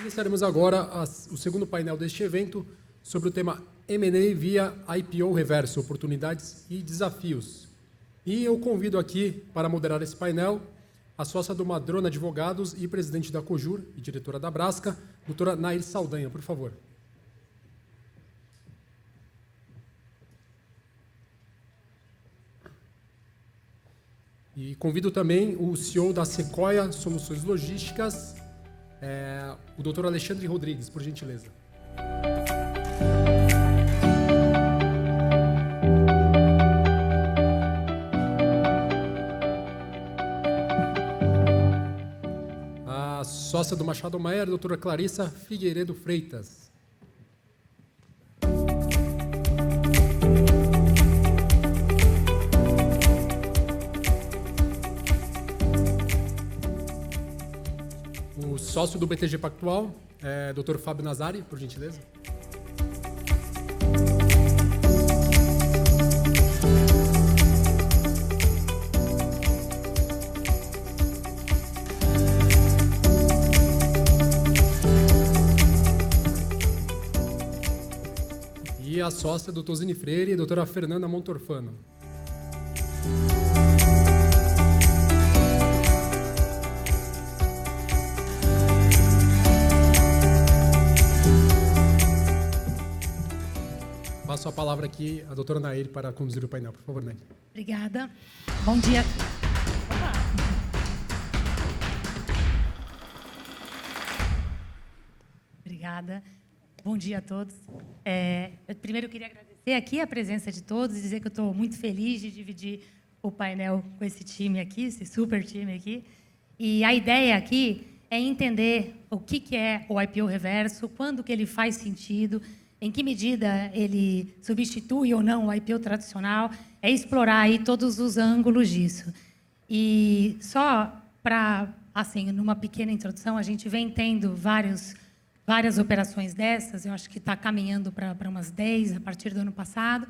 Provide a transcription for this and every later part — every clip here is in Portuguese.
Iniciaremos agora o segundo painel deste evento sobre o tema M&A via IPO reverso, oportunidades e desafios. E eu convido aqui para moderar esse painel a sócia do Madrona Advogados e presidente da Cojur e diretora da Brasca, doutora Nair Saldanha, por favor. E convido também o CEO da Sequoia Soluções Logísticas, o doutor Alexandre Rodrigues, por gentileza. A sócia do Machado Meyer, a doutora Clarissa Figueiredo Freitas. O sócio do BTG Pactual, Dr. Fábio Nazari, por gentileza. E a sócia do Tosini Freire, a doutora Fernanda Montorfano. Passo a palavra aqui à doutora Nair para conduzir o painel. Por favor, Nair. Obrigada. Bom dia. Obrigada. Bom dia a todos. Primeiro, eu queria agradecer aqui a presença de todos e dizer que eu estou muito feliz de dividir o painel com esse time aqui, esse super time aqui. E a ideia aqui é entender o que é o IPO reverso, quando que ele faz sentido, em que medida ele substitui ou não o IPO tradicional, é explorar aí todos os ângulos disso. E só para, assim, numa pequena introdução, a gente vem tendo várias operações dessas, eu acho que está caminhando para umas 10 a partir do ano passado,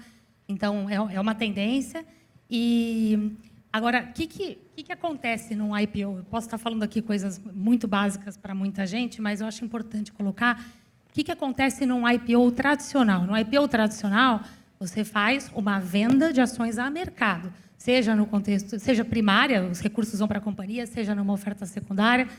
então é uma tendência. E agora, o que acontece num IPO? Eu posso estar falando aqui coisas muito básicas para muita gente, mas eu acho importante colocar o que acontece num IPO tradicional. No IPO tradicional, você faz uma venda de ações a mercado, seja no contexto, seja primária, os recursos vão para a companhia, seja numa oferta secundária,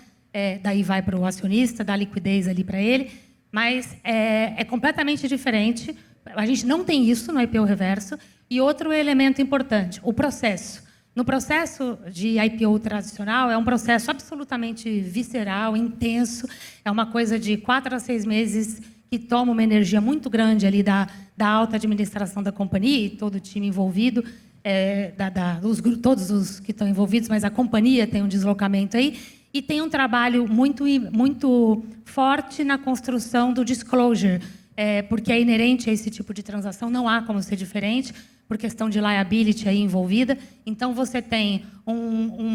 daí vai para o acionista, dá liquidez ali para ele, mas é completamente diferente. A gente não tem isso no IPO reverso. E outro elemento importante, o processo. No processo de IPO tradicional, é um processo absolutamente visceral, intenso, é uma coisa de 4 a 6 meses que toma uma energia muito grande ali da alta administração da companhia e todo o time envolvido, todos os que estão envolvidos, mas a companhia tem um deslocamento aí, e tem um trabalho muito forte na construção do disclosure, porque é inerente a esse tipo de transação, não há como ser diferente, por questão de liability aí envolvida. Então, você tem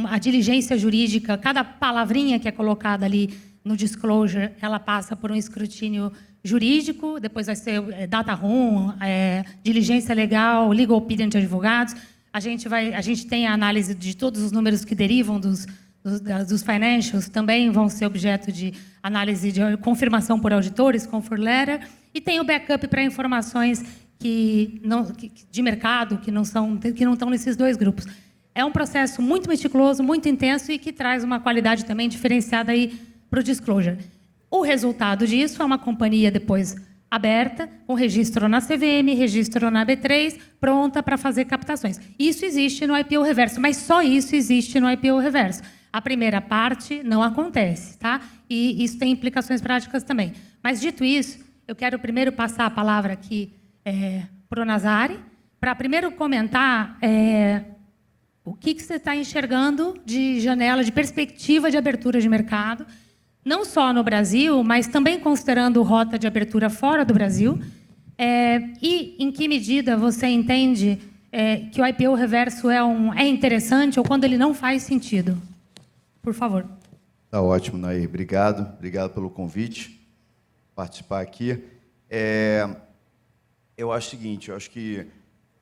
a diligência jurídica, cada palavrinha que é colocada ali no disclosure, ela passa por um escrutínio jurídico, depois vai ser data room, diligência legal, legal opinion de advogados. A gente tem a análise de todos os números que derivam dos financials, também vão ser objeto de análise de confirmação por auditores, comfort letter, e tem o backup para informações de mercado que não estão nesses dois grupos. É um processo muito meticuloso, muito intenso e que traz uma qualidade também diferenciada aí para o disclosure. O resultado disso é uma companhia depois aberta, com registro na CVM, registro na B3, pronta para fazer captações. Isso existe no IPO reverso, mas só isso existe no IPO reverso. A primeira parte não acontece, tá? E isso tem implicações práticas também. Mas, dito isso, eu quero primeiro passar a palavra aqui para o Nazari, para primeiro comentar o que você está enxergando de janela, de perspectiva de abertura de mercado, não só no Brasil, mas também considerando rota de abertura fora do Brasil, e em que medida você entende que o IPO reverso é interessante ou quando ele não faz sentido. Por favor. Tá ótimo, Nair. Obrigado pelo convite, participar aqui. Eu acho o seguinte, eu acho que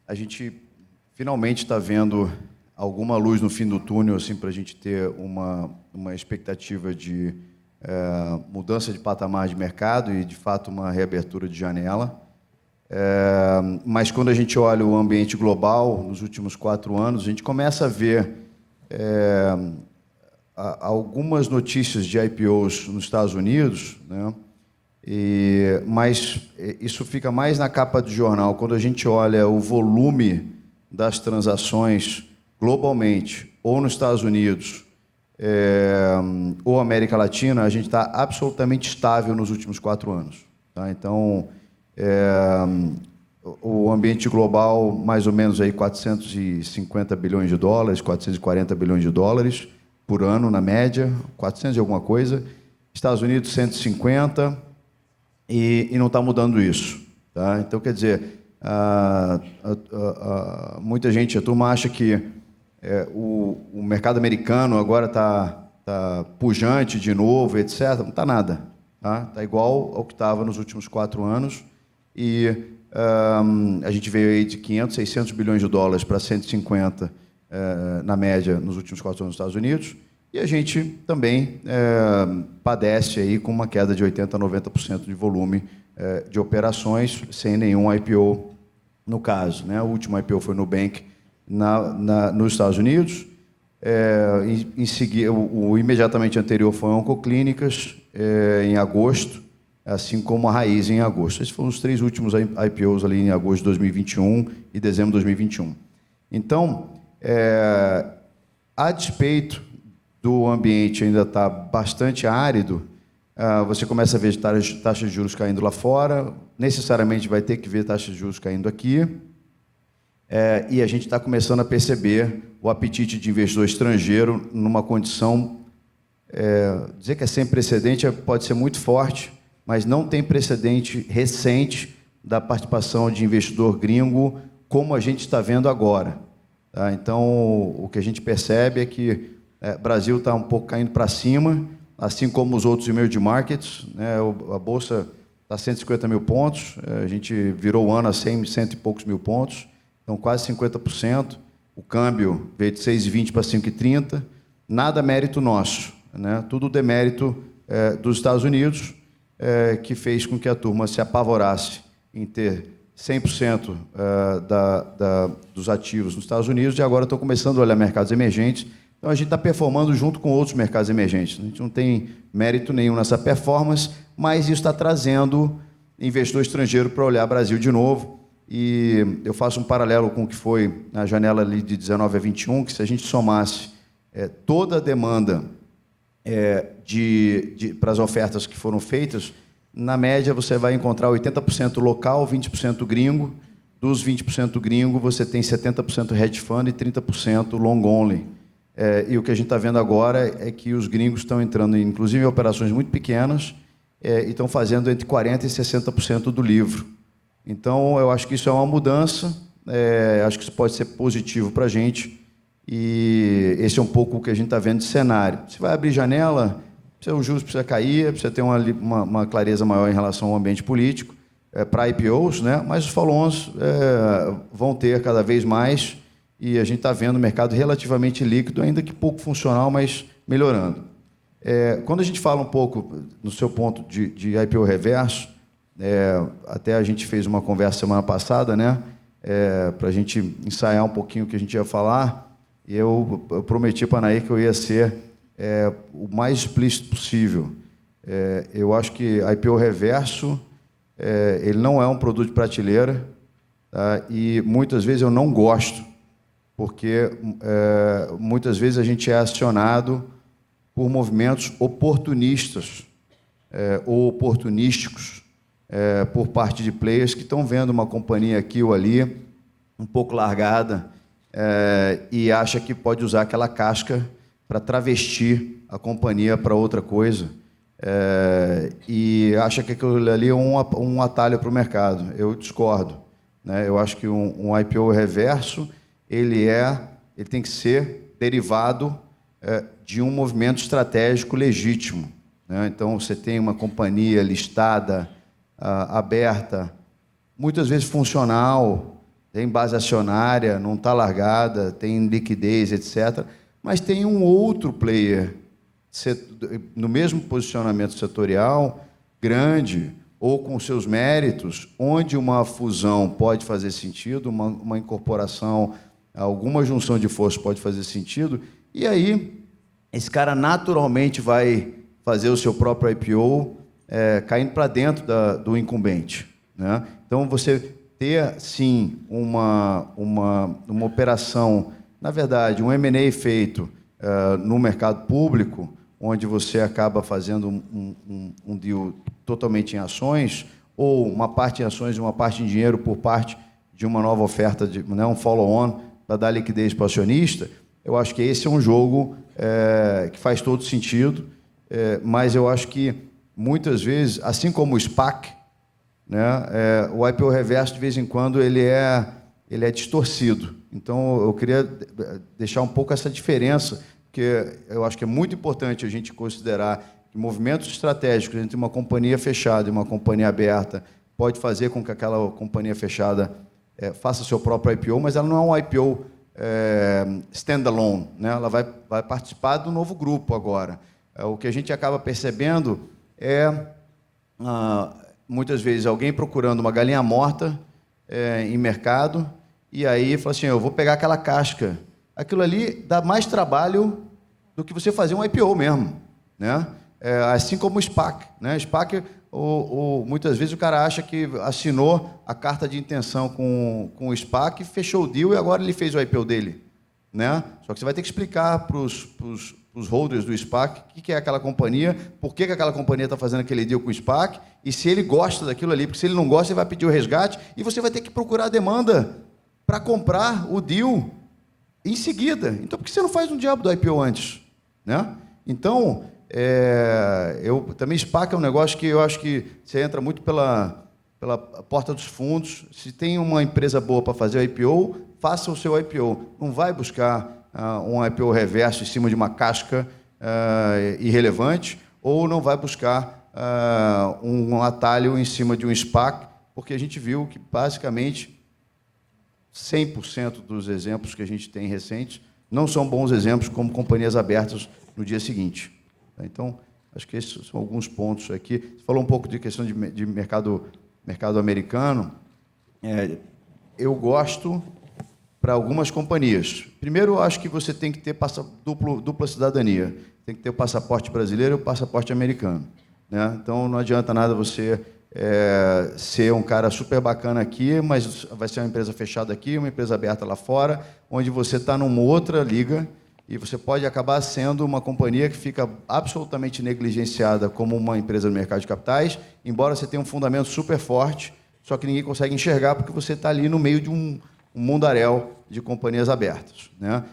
a gente finalmente está vendo alguma luz no fim do túnel, assim, para a gente ter uma expectativa de mudança de patamar de mercado e, de fato, uma reabertura de janela. Mas, quando a gente olha o ambiente global, nos últimos 4 anos, a gente começa a ver algumas notícias de IPOs nos Estados Unidos, né? Mas isso fica mais na capa do jornal. Quando a gente olha o volume das transações globalmente, ou nos Estados Unidos, ou América Latina, a gente está absolutamente estável nos últimos 4 anos. Tá? Então, o ambiente global, mais ou menos aí 450 bilhões de dólares, 440 bilhões de dólares por ano, na média, 400 e alguma coisa. Estados Unidos, 150, e não está mudando isso. Tá? Então, quer dizer, muita gente, a turma acha que o mercado americano agora está pujante de novo, etc. Não está nada. Tá? Tá igual ao que estava nos últimos 4 anos. E a gente veio aí de 500, 600 bilhões de dólares para 150, na média, nos últimos 4 anos nos Estados Unidos. E a gente também padece aí com uma queda de 80% a 90% de volume de operações, sem nenhum IPO no caso. Né? O último IPO foi no Nubank nos Estados Unidos. Em seguida, o imediatamente anterior foi a Oncoclínicas, em agosto, assim como a Raiz em agosto. Esses foram os 3 últimos IPOs ali em agosto de 2021 e dezembro de 2021. Então, a despeito do ambiente ainda está bastante árido, você começa a ver taxas de juros caindo lá fora, necessariamente vai ter que ver taxas de juros caindo aqui, e a gente está começando a perceber o apetite de investidor estrangeiro numa condição, dizer que é sem precedente pode ser muito forte, mas não tem precedente recente da participação de investidor gringo como a gente está vendo agora. Tá? Então, o que a gente percebe é que o Brasil está um pouco caindo para cima, assim como os outros emerging markets, né? A Bolsa está a 150 mil pontos, a gente virou o ano a 100 e poucos mil pontos, então quase 50%. O câmbio veio de 6,20 para 5,30, nada mérito nosso, né? Tudo demérito dos Estados Unidos, que fez com que a turma se apavorasse em ter 100% dos ativos nos Estados Unidos, e agora estão começando a olhar mercados emergentes. Então, a gente está performando junto com outros mercados emergentes. A gente não tem mérito nenhum nessa performance, mas isso está trazendo investidor estrangeiro para olhar Brasil de novo. E eu faço um paralelo com o que foi na janela ali de 19 a 21, que se a gente somasse toda a demanda para as ofertas que foram feitas, na média você vai encontrar 80% local, 20% gringo. Dos 20% gringo, você tem 70% hedge fund e 30% long only. E o que a gente está vendo agora é que os gringos estão entrando, inclusive, em operações muito pequenas, e estão fazendo entre 40% e 60% do livro. Então, eu acho que isso é uma mudança, acho que isso pode ser positivo para a gente, e esse é um pouco o que a gente está vendo de cenário. Se vai abrir janela, os juros precisa cair, precisa ter uma clareza maior em relação ao ambiente político, para IPOs, né? Mas os follow-ons vão ter cada vez mais, e a gente está vendo o mercado relativamente líquido, ainda que pouco funcional, mas melhorando. Quando a gente fala um pouco, no seu ponto de IPO reverso, até a gente fez uma conversa semana passada, né, para a gente ensaiar um pouquinho o que a gente ia falar, e eu prometi para a Anaí que eu ia ser o mais explícito possível. Eu acho que IPO reverso, ele não é um produto de prateleira, tá? E muitas vezes eu não gosto, porque muitas vezes a gente é acionado por movimentos oportunistas ou oportunísticos por parte de players que estão vendo uma companhia aqui ou ali um pouco largada e acha que pode usar aquela casca para travestir a companhia para outra coisa e acha que aquilo ali é um atalho para o mercado. Eu discordo, né? Eu acho que um IPO reverso ele tem que ser derivado de um movimento estratégico legítimo, né? Então, você tem uma companhia listada, aberta, muitas vezes funcional, tem base acionária, não está largada, tem liquidez, etc. Mas tem um outro player no mesmo posicionamento setorial, grande, ou com seus méritos, onde uma fusão pode fazer sentido, uma incorporação, alguma junção de forças pode fazer sentido, e aí esse cara naturalmente vai fazer o seu próprio IPO caindo para dentro do incumbente, né? Então, você ter, sim, uma operação, na verdade, um M&A feito no mercado público, onde você acaba fazendo um deal totalmente em ações, ou uma parte em ações e uma parte em dinheiro por parte de uma nova oferta, né, um follow-on, para dar liquidez para o acionista, eu acho que esse é um jogo que faz todo sentido, mas eu acho que, muitas vezes, assim como o SPAC, né, o IPO reverso, de vez em quando, ele é distorcido. Então, eu queria deixar um pouco essa diferença, porque eu acho que é muito importante a gente considerar que movimentos estratégicos entre uma companhia fechada e uma companhia aberta pode fazer com que aquela companhia fechada faça seu próprio IPO, mas ela não é um IPO standalone, né? Ela vai participar do novo grupo agora. O que a gente acaba percebendo muitas vezes, alguém procurando uma galinha morta em mercado, e aí fala assim, eu vou pegar aquela casca. Aquilo ali dá mais trabalho do que você fazer um IPO mesmo, né? Assim como o SPAC, né? SPAC, muitas vezes o cara acha que assinou a carta de intenção com o SPAC, fechou o deal e agora ele fez o IPO dele, né? Só que você vai ter que explicar para os holders do SPAC o que é aquela companhia, por que aquela companhia está fazendo aquele deal com o SPAC, e se ele gosta daquilo ali, porque se ele não gosta, ele vai pedir o resgate, e você vai ter que procurar a demanda para comprar o deal em seguida. Então, por que você não faz um diabo do IPO antes, né? Então, também SPAC é um negócio que eu acho que você entra muito pela porta dos fundos. Se tem uma empresa boa para fazer o IPO, faça o seu IPO. Não vai buscar um IPO reverso em cima de uma casca irrelevante, ou não vai buscar um atalho em cima de um SPAC, porque a gente viu que, basicamente, 100% dos exemplos que a gente tem recentes não são bons exemplos como companhias abertas no dia seguinte. Então, acho que esses são alguns pontos aqui. Você falou um pouco de questão de mercado americano. Eu gosto para algumas companhias. Primeiro, eu acho que você tem que ter dupla cidadania. Tem que ter o passaporte brasileiro e o passaporte americano, né? Então, não adianta nada você ser um cara super bacana aqui, mas vai ser uma empresa fechada aqui, uma empresa aberta lá fora, onde você está numa outra liga, e você pode acabar sendo uma companhia que fica absolutamente negligenciada como uma empresa no mercado de capitais, embora você tenha um fundamento super forte, só que ninguém consegue enxergar porque você está ali no meio de um mundaréu de companhias abertas, né?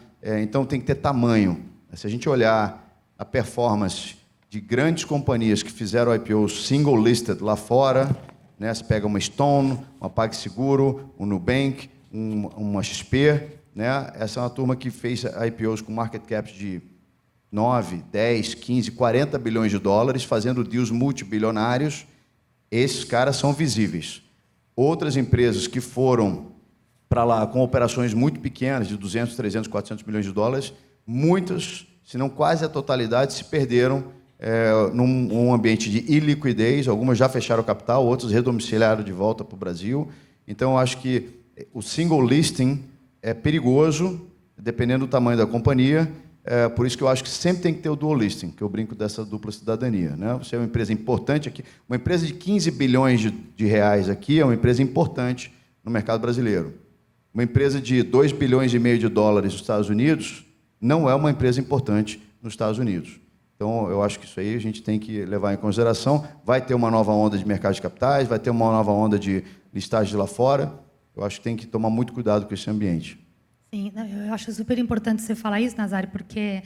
Então, tem que ter tamanho. Se a gente olhar a performance de grandes companhias que fizeram IPO single listed lá fora, né? Você pega uma Stone, uma PagSeguro, um Nubank, uma XP, né? Essa é uma turma que fez IPOs com market caps de 9, 10, 15, 40 bilhões de dólares, fazendo deals multibilionários. Esses caras são visíveis. Outras empresas que foram para lá com operações muito pequenas, de 200, 300, 400 milhões de dólares, muitas, se não quase a totalidade, se perderam num ambiente de iliquidez. Algumas já fecharam o capital, outras redomiciliaram de volta para o Brasil. Então, eu acho que o single listing é perigoso, dependendo do tamanho da companhia. Por isso que eu acho que sempre tem que ter o dual listing, que eu brinco dessa dupla cidadania, né? Você é uma empresa importante aqui. Uma empresa de 15 bilhões de reais aqui é uma empresa importante no mercado brasileiro. Uma empresa de 2 bilhões e meio de dólares nos Estados Unidos não é uma empresa importante nos Estados Unidos. Então, eu acho que isso aí a gente tem que levar em consideração. Vai ter uma nova onda de mercado de capitais, vai ter uma nova onda de listagem lá fora. Eu acho que tem que tomar muito cuidado com esse ambiente. Sim, eu acho super importante você falar isso, Nazário, porque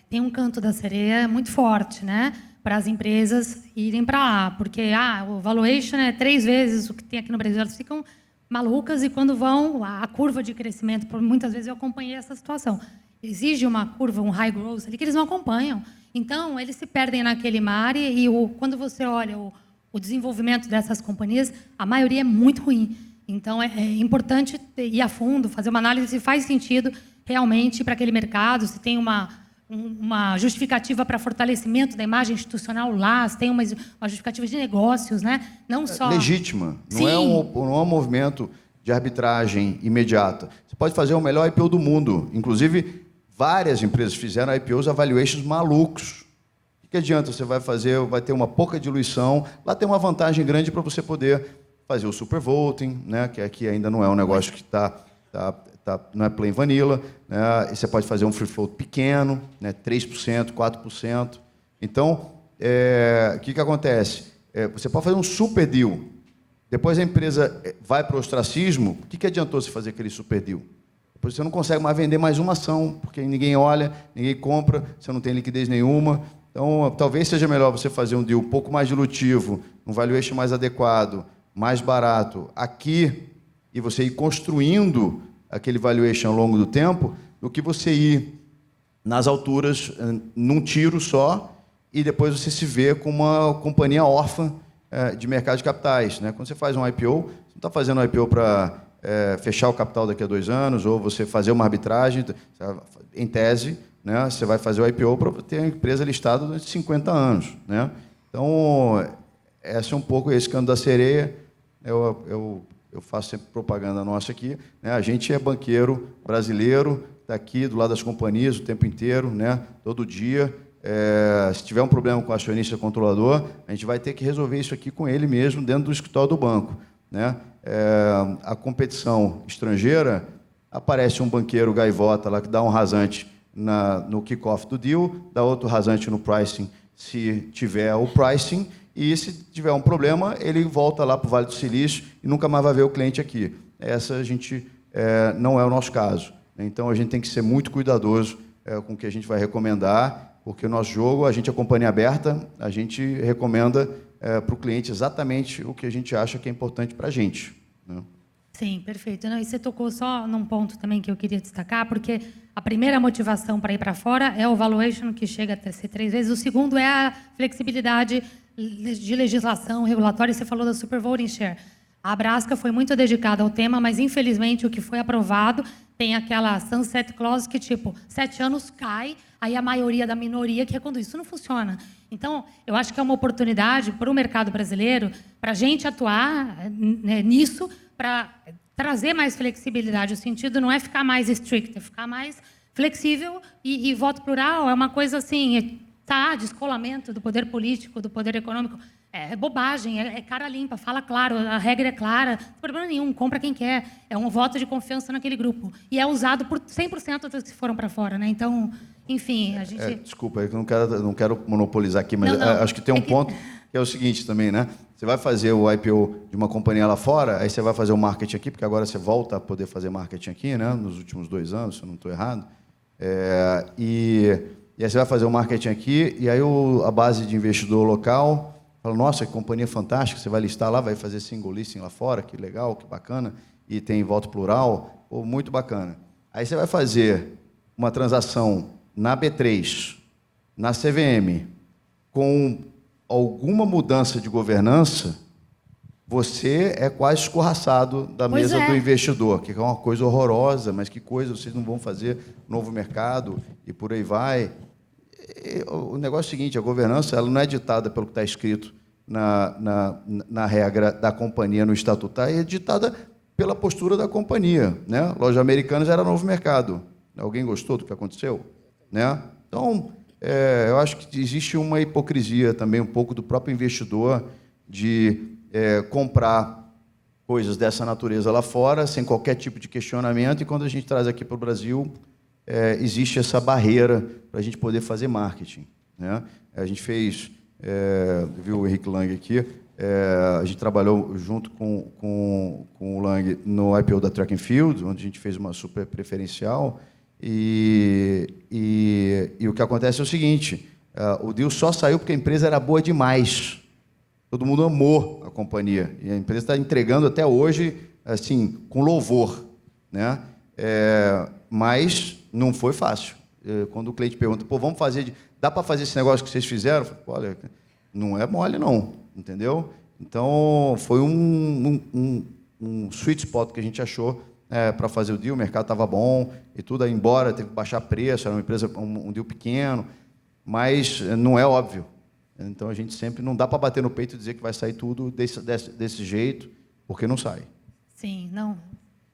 tem um canto da sereia muito forte, né, para as empresas irem para lá, porque o valuation é 3 vezes o que tem aqui no Brasil. Elas ficam malucas, e quando vão, a curva de crescimento, muitas vezes eu acompanhei essa situação, exige uma curva, um high growth ali, que eles não acompanham. Então, eles se perdem naquele mar, e quando você olha o desenvolvimento dessas companhias, a maioria é muito ruim. Então, é importante ir a fundo, fazer uma análise se faz sentido realmente para aquele mercado, se tem uma uma justificativa para fortalecimento da imagem institucional lá, tem uma justificativa de negócios, né? Não só... Legítima. Sim. Não é um movimento de arbitragem imediata. Você pode fazer o melhor IPO do mundo. Inclusive, várias empresas fizeram IPOs a valuations malucos. O que adianta? Você vai ter uma pouca diluição. Lá tem uma vantagem grande para você poder fazer o super voting, né? Que aqui ainda não é um negócio que não é plain vanilla, né? E você pode fazer um free float pequeno, né? 3%, 4%. Então, o que acontece? Você pode fazer um super deal. Depois a empresa vai para o ostracismo. O que adiantou você fazer aquele super deal? Depois você não consegue mais vender mais uma ação, porque ninguém olha, ninguém compra, você não tem liquidez nenhuma. Então, talvez seja melhor você fazer um deal um pouco mais dilutivo, um valuation mais adequado, mais barato aqui, e você ir construindo aquele valuation ao longo do tempo, do que você ir nas alturas num tiro só e depois você se vê com uma companhia órfã de mercado de capitais, né? Quando você faz um IPO, você não está fazendo um IPO para fechar o capital daqui a 2 anos ou você fazer uma arbitragem, em tese, né? Você vai fazer o IPO para ter a empresa listada durante 50 anos, né? Então, esse é um pouco esse canto da sereia. Eu faço sempre propaganda nossa aqui, né? A gente é banqueiro brasileiro, está aqui do lado das companhias o tempo inteiro, né? Todo dia. Se tiver um problema com o acionista controlador, a gente vai ter que resolver isso aqui com ele mesmo, dentro do escritório do banco, né? A competição estrangeira, aparece um banqueiro gaivota lá que dá um rasante no kick-off do deal, dá outro rasante no pricing, se tiver o pricing, e se tiver um problema, ele volta lá para o Vale do Silício e nunca mais vai ver o cliente aqui. Essa a gente não é o nosso caso. Então, a gente tem que ser muito cuidadoso com o que a gente vai recomendar, porque o nosso jogo, a gente é companhia aberta, a gente recomenda para o cliente exatamente o que a gente acha que é importante para a gente, né? Sim, perfeito. Não, e você tocou só num ponto também que eu queria destacar, porque a primeira motivação para ir para fora é o valuation, que chega a ser 3 vezes. O segundo é a flexibilidade de legislação regulatória. Você falou da super voting share. A Abrasca foi muito dedicada ao tema, mas, infelizmente, o que foi aprovado tem aquela sunset clause que, tipo, 7 anos cai, aí a maioria da minoria, que é quando isso não funciona. Então, eu acho que é uma oportunidade para o mercado brasileiro, para a gente atuar nisso, para trazer mais flexibilidade. O sentido não é ficar mais strict, é ficar mais flexível, e voto plural é uma coisa assim, descolamento do poder político, do poder econômico. É bobagem, é cara limpa, fala claro, a regra é clara, não tem problema nenhum, compra quem quer. É um voto de confiança naquele grupo. E é usado por 100% dos que foram para fora, né? Então, enfim, a gente... Desculpa, eu não quero monopolizar aqui, mas não. Acho que tem um ponto que é o seguinte também, né? Você vai fazer o IPO de uma companhia lá fora, aí você vai fazer o marketing aqui, porque agora você volta a poder fazer marketing aqui, né? Nos últimos 2 anos, se eu não estou errado. E aí você vai fazer o marketing aqui, e aí a base de investidor local fala, nossa, que companhia fantástica, você vai listar lá, vai fazer single listing lá fora, que legal, que bacana, e tem voto plural, muito bacana. Aí você vai fazer uma transação na B3, na CVM, com alguma mudança de governança, você é quase escorraçado da mesa do investidor, que é uma coisa horrorosa, mas que coisa, vocês não vão fazer novo mercado, e por aí vai. O negócio é o seguinte, a governança ela não é ditada pelo que está escrito na regra da companhia, no estatuto, é ditada pela postura da companhia, né? Loja Americanas era novo mercado. Alguém gostou do que aconteceu? Né? Então, eu acho que existe uma hipocrisia também um pouco do próprio investidor de comprar coisas dessa natureza lá fora, sem qualquer tipo de questionamento, e quando a gente traz aqui para o Brasil, existe essa barreira para a gente poder fazer marketing, né? A gente fez, viu o Henrique Lang aqui, a gente trabalhou junto com o Lang no IPO da Track and Field, onde a gente fez uma super preferencial, e o que acontece é o seguinte, o deal só saiu porque a empresa era boa demais. Todo mundo amou a companhia, e a empresa está entregando até hoje assim, com louvor, né? Mas não foi fácil. Quando o cliente pergunta, vamos fazer, dá para fazer esse negócio que vocês fizeram? Eu falo, olha, não é mole não, entendeu? Então, foi um sweet spot que a gente achou para fazer o deal, o mercado estava bom e tudo, aí embora, teve que baixar preço, era uma empresa, um deal pequeno, mas não é óbvio. Então, a gente sempre não dá para bater no peito e dizer que vai sair tudo desse jeito, porque não sai. Sim, não,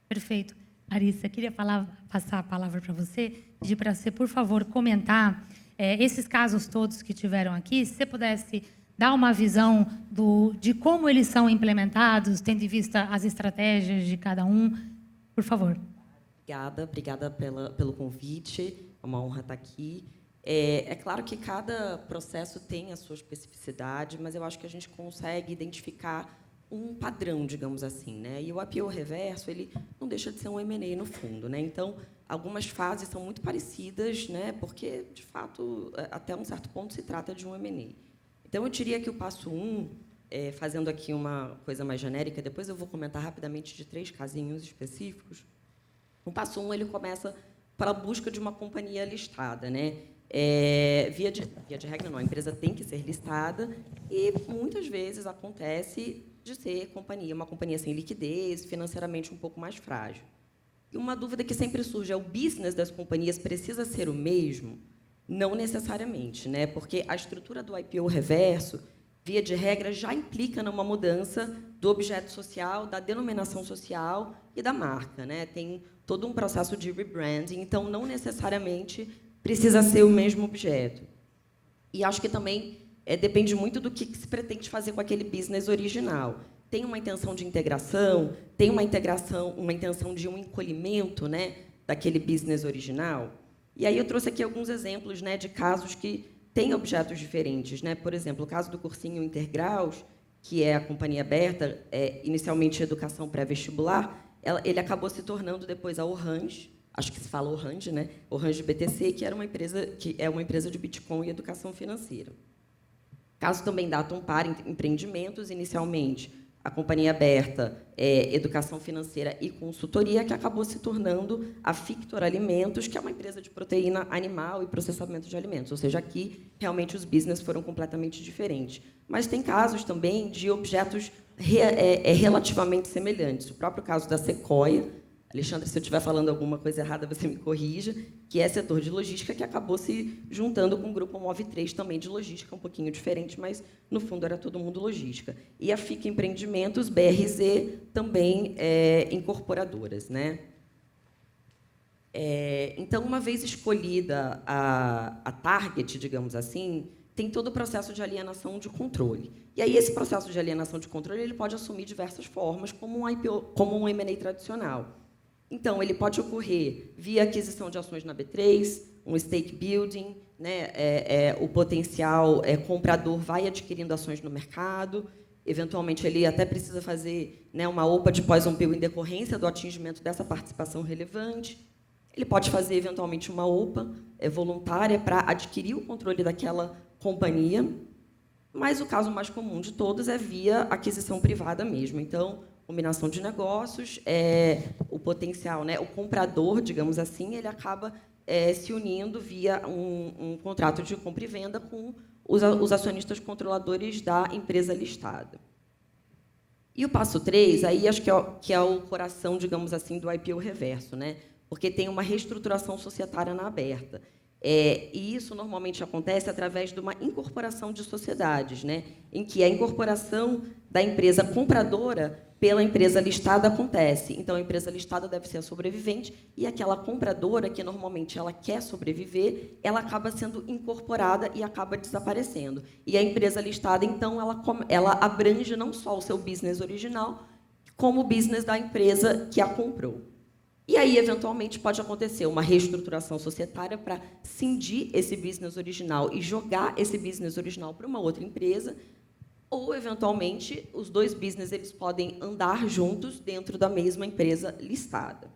perfeito. Larissa, queria passar a palavra para você, pedir para você, por favor, comentar esses casos todos que tiveram aqui, se você pudesse dar uma visão de como eles são implementados, tendo em vista as estratégias de cada um, por favor. Obrigada pelo convite, é uma honra estar aqui. É claro que cada processo tem a sua especificidade, mas eu acho que a gente consegue identificar um padrão, digamos assim, né? E o IPO reverso, ele não deixa de ser um M&A no fundo, né? Então, algumas fases são muito parecidas, né? Porque, de fato, até um certo ponto se trata de um M&A. Então, eu diria que o passo 1, fazendo aqui uma coisa mais genérica, depois eu vou comentar rapidamente de 3 casinhos específicos. O passo 1, ele começa pela busca de uma companhia listada, né? Via de regra, não, a empresa tem que ser listada e, muitas vezes, acontece de ser uma companhia sem liquidez, financeiramente um pouco mais frágil. E uma dúvida que sempre surge é: o business das companhias precisa ser o mesmo? Não necessariamente, né? Porque a estrutura do IPO reverso, via de regra, já implica numa mudança do objeto social, da denominação social e da marca, né? Tem todo um processo de rebranding, então não necessariamente precisa ser o mesmo objeto. E acho que também depende muito do que se pretende fazer com aquele business original. Tem uma intenção de integração, tem uma intenção de um encolhimento, né, daquele business original. E aí eu trouxe aqui alguns exemplos, né, de casos que têm objetos diferentes, né? Por exemplo, o caso do cursinho Intergraus, que é a companhia aberta, inicialmente educação pré-vestibular, ele acabou se tornando depois a Orange, acho que se fala Orange, né? Orange BTC, que é uma empresa de Bitcoin e educação financeira. Caso também da Atompar Empreendimentos, inicialmente a companhia aberta Educação Financeira e Consultoria, que acabou se tornando a Fictor Alimentos, que é uma empresa de proteína animal e processamento de alimentos. Ou seja, aqui realmente os business foram completamente diferentes. Mas tem casos também de objetos relativamente semelhantes. O próprio caso da Sequoia, Alexandre, se eu estiver falando alguma coisa errada, você me corrija, que é setor de logística, que acabou se juntando com o grupo Move3, também de logística, um pouquinho diferente, mas, no fundo, era todo mundo logística. E a FIC Empreendimentos, BRZ, também incorporadoras, né? Então, uma vez escolhida a target, digamos assim, tem todo o processo de alienação de controle. E aí, esse processo de alienação de controle ele pode assumir diversas formas, como um IPO, como um M&A tradicional. Então, ele pode ocorrer via aquisição de ações na B3, um stake building, né? O potencial comprador vai adquirindo ações no mercado, eventualmente ele até precisa fazer, né, uma OPA de pós-IPO em decorrência do atingimento dessa participação relevante. Ele pode fazer, eventualmente, uma OPA voluntária para adquirir o controle daquela companhia, mas o caso mais comum de todos é via aquisição privada mesmo. Então, combinação de negócios, o potencial, né, o comprador, digamos assim, ele acaba se unindo via um contrato de compra e venda com os acionistas controladores da empresa listada. E o passo 3, aí acho que é o coração, digamos assim, do IPO reverso, né? Porque tem uma reestruturação societária na aberta. E isso normalmente acontece através de uma incorporação de sociedades, né? Em que a incorporação da empresa compradora pela empresa listada acontece. Então, a empresa listada deve ser a sobrevivente e aquela compradora, que normalmente ela quer sobreviver, ela acaba sendo incorporada e acaba desaparecendo. E a empresa listada, então, ela abrange não só o seu business original, como o business da empresa que a comprou. E aí, eventualmente, pode acontecer uma reestruturação societária para cindir esse business original e jogar esse business original para uma outra empresa, ou, eventualmente, os dois business eles podem andar juntos dentro da mesma empresa listada.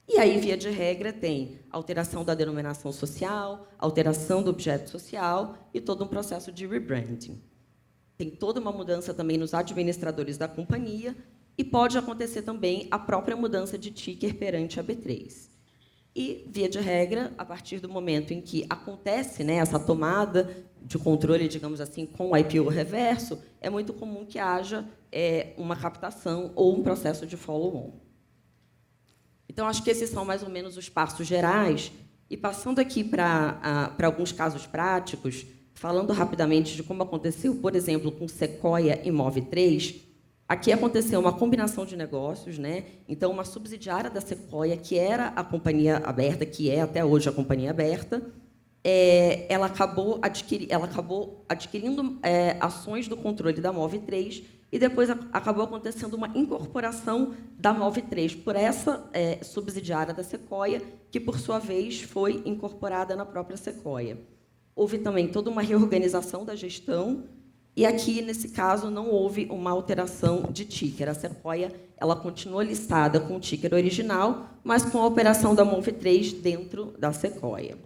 E aí, via de regra, tem alteração da denominação social, alteração do objeto social e todo um processo de rebranding. Tem toda uma mudança também nos administradores da companhia, e pode acontecer também a própria mudança de ticker perante a B3. E, via de regra, a partir do momento em que acontece, né, essa tomada de controle, digamos assim, com o IPO reverso, é muito comum que haja uma captação ou um processo de follow-on. Então, acho que esses são mais ou menos os passos gerais. E passando aqui para alguns casos práticos, falando rapidamente de como aconteceu, por exemplo, com Sequoia e Move3, aqui aconteceu uma combinação de negócios, né? Então, uma subsidiária da Sequoia, que era a companhia aberta, que é até hoje a companhia aberta, ela acabou adquirindo ações do controle da Move3 e depois acabou acontecendo uma incorporação da Move3 por essa subsidiária da Sequoia, que, por sua vez, foi incorporada na própria Sequoia. Houve também toda uma reorganização da gestão e aqui, nesse caso, não houve uma alteração de ticker. A Sequoia ela continuou listada com o ticker original, mas com a operação da Move3 dentro da Sequoia.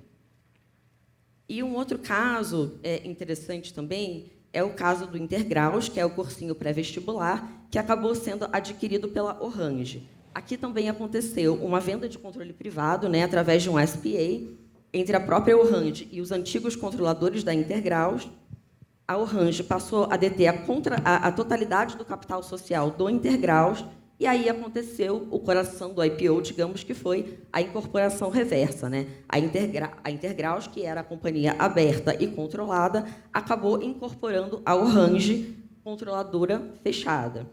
E um outro caso interessante também é o caso do Intergraus, que é o cursinho pré-vestibular, que acabou sendo adquirido pela Orange. Aqui também aconteceu uma venda de controle privado, né, através de um SPA, entre a própria Orange e os antigos controladores da Intergraus. A Orange passou a deter a totalidade do capital social do Intergraus, e aí aconteceu o coração do IPO, digamos, que foi a incorporação reversa, né? A Intergraus, que era a companhia aberta e controlada, acabou incorporando a Orange, controladora fechada.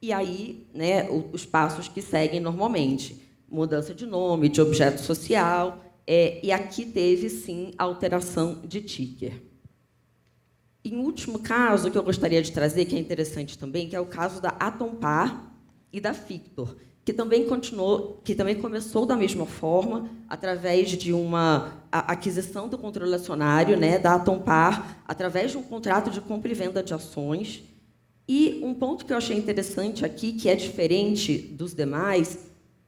E aí, né, os passos que seguem normalmente: mudança de nome, de objeto social, e aqui teve, sim, alteração de ticker. Em último caso, que eu gostaria de trazer, que é interessante também, que é o caso da Atompar e da Fictor, que também começou da mesma forma, através de uma aquisição do controle acionário, né, da Atompar, através de um contrato de compra e venda de ações. E um ponto que eu achei interessante aqui, que é diferente dos demais,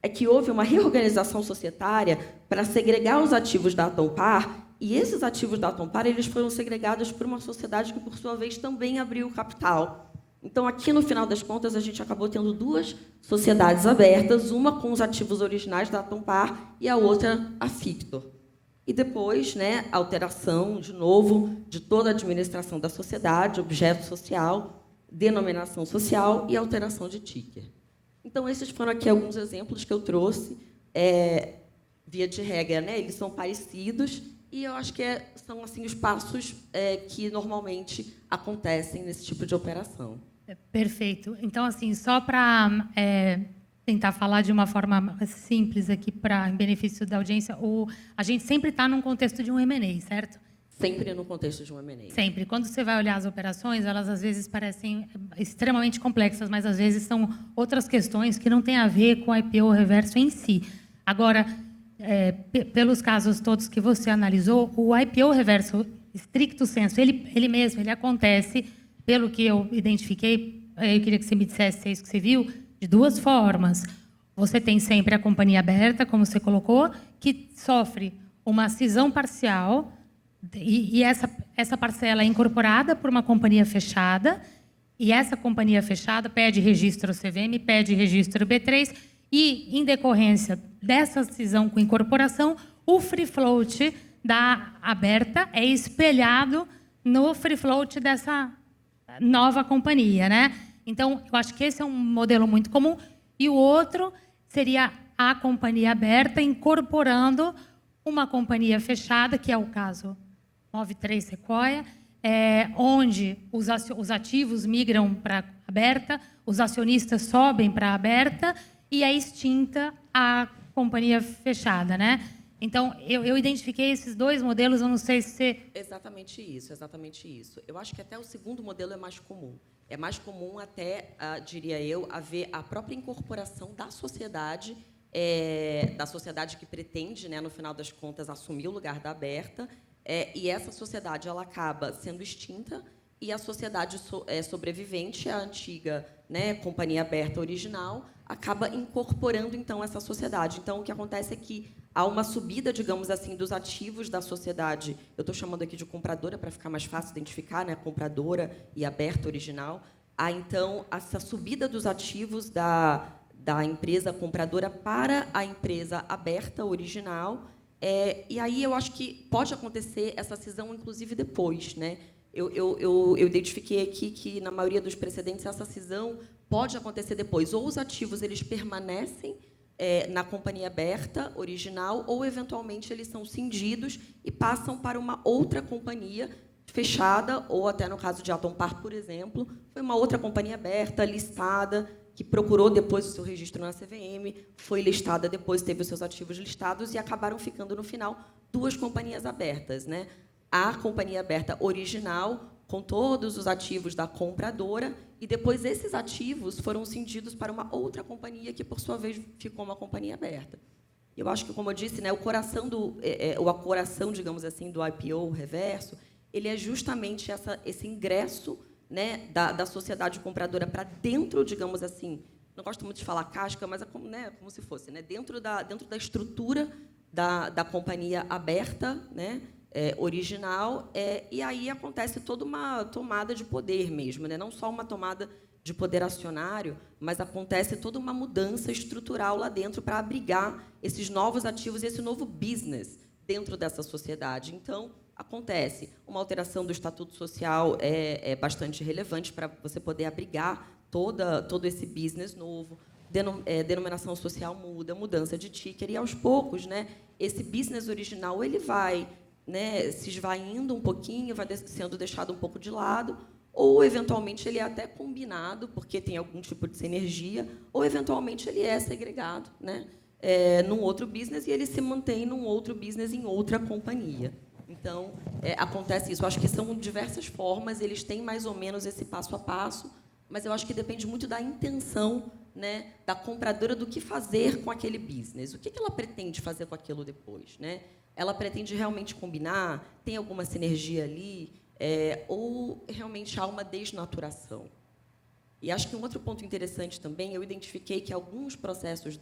é que houve uma reorganização societária para segregar os ativos da Atompar, e esses ativos da Atompar eles foram segregados por uma sociedade que, por sua vez, também abriu capital. Então, aqui, no final das contas, a gente acabou tendo duas sociedades abertas, uma com os ativos originais da Atompar e a outra, a Fictor. E depois, né, a alteração, de novo, de toda a administração da sociedade, objeto social, denominação social e alteração de ticker. Então, esses foram aqui alguns exemplos que eu trouxe. Via de regra, né, eles são parecidos, e eu acho que são assim, os passos que normalmente acontecem nesse tipo de operação. Perfeito. Então, assim, só para tentar falar de uma forma simples aqui, em benefício da audiência, a gente sempre está num contexto de um M&A, certo? Sempre no contexto de um M&A. Sempre. Quando você vai olhar as operações, elas às vezes parecem extremamente complexas, mas às vezes são outras questões que não têm a ver com o IPO reverso em si. Agora, pelos casos todos que você analisou, o IPO reverso, stricto sensu, ele acontece, pelo que eu identifiquei, eu queria que você me dissesse se é isso que você viu, de duas formas. Você tem sempre a companhia aberta, como você colocou, que sofre uma cisão parcial, e essa parcela é incorporada por uma companhia fechada, e essa companhia fechada pede registro CVM, pede registro B3, e, em decorrência dessa cisão com incorporação, o free float da aberta é espelhado no free float dessa nova companhia, né? Então, eu acho que esse é um modelo muito comum. E o outro seria a companhia aberta incorporando uma companhia fechada, que é o caso Move3 Sequoia, onde os ativos migram para a aberta, os acionistas sobem para a aberta e é extinta a companhia fechada, né? Então, eu identifiquei esses dois modelos, eu não sei se você... Exatamente isso. Eu acho que até o segundo modelo é mais comum. É mais comum até, diria eu, haver a própria incorporação da sociedade que pretende, né, no final das contas, assumir o lugar da aberta, e essa sociedade ela acaba sendo extinta e a sociedade sobrevivente, a antiga, né, companhia aberta original, acaba incorporando, então, essa sociedade. Então, o que acontece é que há uma subida, digamos assim, dos ativos da sociedade. Eu estou chamando aqui de compradora, para ficar mais fácil identificar, né, compradora e aberta original. Há, então, essa subida dos ativos da empresa compradora para a empresa aberta original. E aí eu acho que pode acontecer essa cisão, inclusive, depois, né? Eu identifiquei aqui que, na maioria dos precedentes, essa cisão pode acontecer depois. Ou os ativos eles permanecem na companhia aberta original, ou, eventualmente, eles são cindidos e passam para uma outra companhia fechada, ou até no caso de Atompar, por exemplo, foi uma outra companhia aberta, listada, que procurou depois o seu registro na CVM, foi listada depois, teve os seus ativos listados, e acabaram ficando, no final, 2 companhias abertas, né? A companhia aberta original, com todos os ativos da compradora, e depois esses ativos foram cindidos para uma outra companhia, que, por sua vez, ficou uma companhia aberta. Eu acho que, como eu disse, né, o coração, digamos assim, do IPO reverso, ele é justamente esse ingresso, né, da sociedade compradora para dentro, digamos assim, não gosto muito de falar casca, mas é como, né, como se fosse, né, dentro da estrutura da companhia aberta, né, original, e aí acontece toda uma tomada de poder mesmo, né, não só uma tomada de poder acionário, mas acontece toda uma mudança estrutural lá dentro para abrigar esses novos ativos e esse novo business dentro dessa sociedade. Então, acontece uma alteração do estatuto social é bastante relevante para você poder abrigar todo esse business novo. Denominação social muda, mudança de ticker, e, aos poucos, né, esse business original ele vai, né, se esvaindo um pouquinho, vai sendo deixado um pouco de lado, ou, eventualmente, ele é até combinado, porque tem algum tipo de sinergia, ou, eventualmente, ele é segregado, né, num outro business, e ele se mantém num outro business em outra companhia. Então, acontece isso. Eu acho que são diversas formas, eles têm mais ou menos esse passo a passo, mas eu acho que depende muito da intenção, né, da compradora, do que fazer com aquele business. O que ela pretende fazer com aquilo depois, né? Ela pretende realmente combinar? Tem alguma sinergia ali? Ou realmente há uma desnaturação? E acho que um outro ponto interessante também, eu identifiquei que alguns processos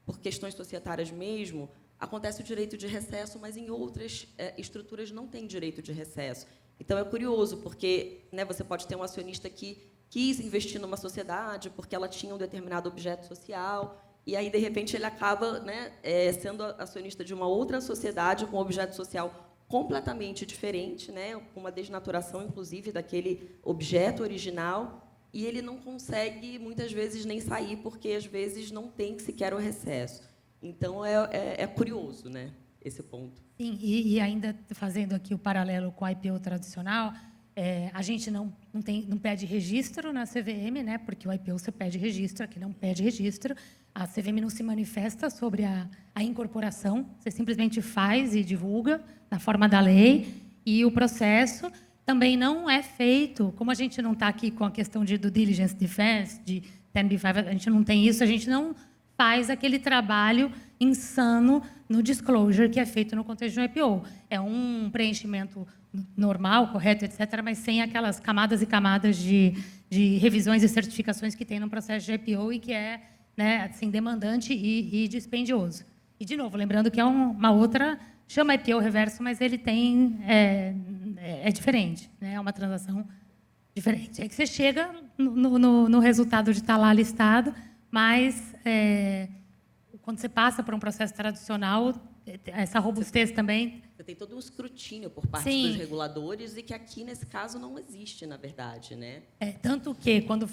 por questões societárias mesmo, acontece o direito de recesso, mas em outras estruturas não tem direito de recesso. Então, é curioso, porque, né, você pode ter um acionista que quis investir numa sociedade porque ela tinha um determinado objeto social, e aí, de repente, ele acaba, né, sendo acionista de uma outra sociedade com um objeto social completamente diferente, né, com uma desnaturação, inclusive, daquele objeto original, e ele não consegue, muitas vezes, nem sair, porque, às vezes, não tem sequer o recesso. Então, é curioso, né, esse ponto. Sim, e ainda fazendo aqui o paralelo com a IPO tradicional, a gente não pede registro na CVM, né, porque o IPO você pede registro, aqui não pede registro. A CVM não se manifesta sobre a incorporação, você simplesmente faz e divulga na forma da lei, e o processo também não é feito, como a gente não está aqui com a questão de due diligence defense, de 10b5, a gente não tem isso, a gente não faz aquele trabalho insano no disclosure que é feito no contexto de um IPO. É um preenchimento normal, correto, etc., mas sem aquelas camadas e camadas de revisões e certificações que tem no processo de IPO e que é, né, assim, demandante e dispendioso. E, de novo, lembrando que é uma outra, chama IPO reverso, mas ele tem, é diferente, né, é uma transação diferente. É que você chega no resultado de estar lá listado, mas quando você passa por um processo tradicional, essa robustez também... Você tem todo um escrutínio por parte Sim. dos reguladores, e que aqui, nesse caso, não existe, na verdade, né? Tanto que, quando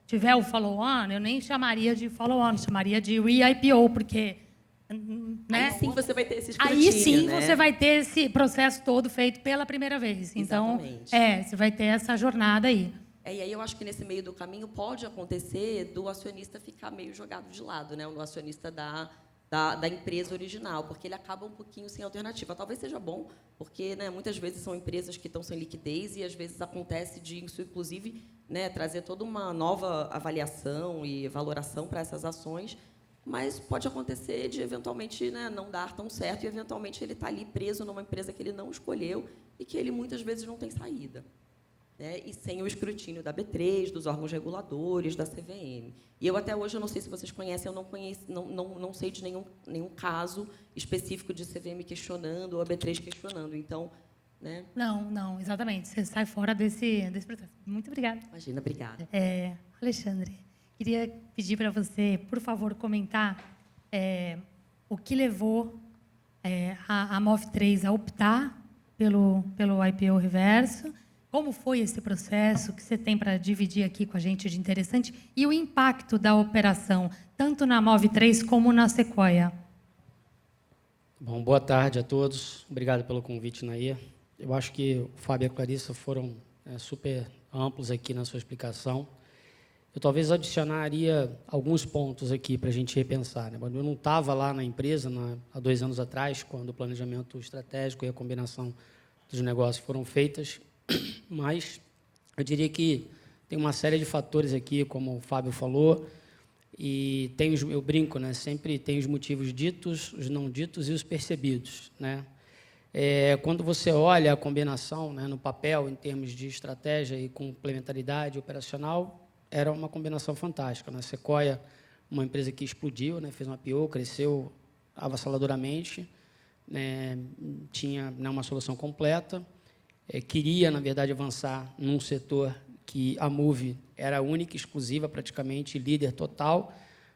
tiver o follow-on, eu nem chamaria de follow-on, chamaria de re-IPO, porque... Né? Aí sim você vai ter esse escrutínio, Aí sim, né? você vai ter esse processo todo feito pela primeira vez. Então, Exatamente. você vai ter essa jornada aí. E aí eu acho que, nesse meio do caminho, pode acontecer do acionista ficar meio jogado de lado, né? O acionista da empresa original, porque ele acaba um pouquinho sem alternativa. Talvez seja bom, porque, né, muitas vezes são empresas que estão sem liquidez, e, às vezes, acontece de isso, inclusive, né, trazer toda uma nova avaliação e valoração para essas ações, mas pode acontecer de, eventualmente, né, não dar tão certo, e, eventualmente, ele está ali preso numa empresa que ele não escolheu e que ele, muitas vezes, não tem saída. E sem o escrutínio da B3, dos órgãos reguladores, da CVM. E eu, até hoje, eu não sei se vocês conhecem, eu não sei de nenhum caso específico de CVM questionando ou a B3 questionando. Então, né? Não, exatamente. Você sai fora desse processo. Muito obrigada. Imagina, obrigada. Alexandre, queria pedir para você, por favor, comentar o que levou a MOF3 a optar pelo IPO reverso, Como foi esse processo? O que você tem para dividir aqui com a gente de interessante? E o impacto da operação, tanto na Move3 como na Sequoia? Bom, boa tarde a todos. Obrigado pelo convite, Nair. Eu acho que o Fábio e a Clarissa foram super amplos aqui na sua explicação. Eu talvez adicionaria alguns pontos aqui para a gente repensar, né? Eu não estava lá na empresa há 2 anos atrás, quando o planejamento estratégico e a combinação dos negócios foram feitas, mas eu diria que tem uma série de fatores aqui, como o Fábio falou, e eu brinco, né? Sempre tem os motivos ditos, os não ditos e os percebidos, né? Quando você olha a combinação, né, no papel, em termos de estratégia e complementaridade operacional, era uma combinação fantástica, né? Sequoia, uma empresa que explodiu, né, fez uma IPO, cresceu avassaladoramente, né, tinha, né, uma solução completa, queria, na verdade, avançar num setor que a Move era única, exclusiva, praticamente líder total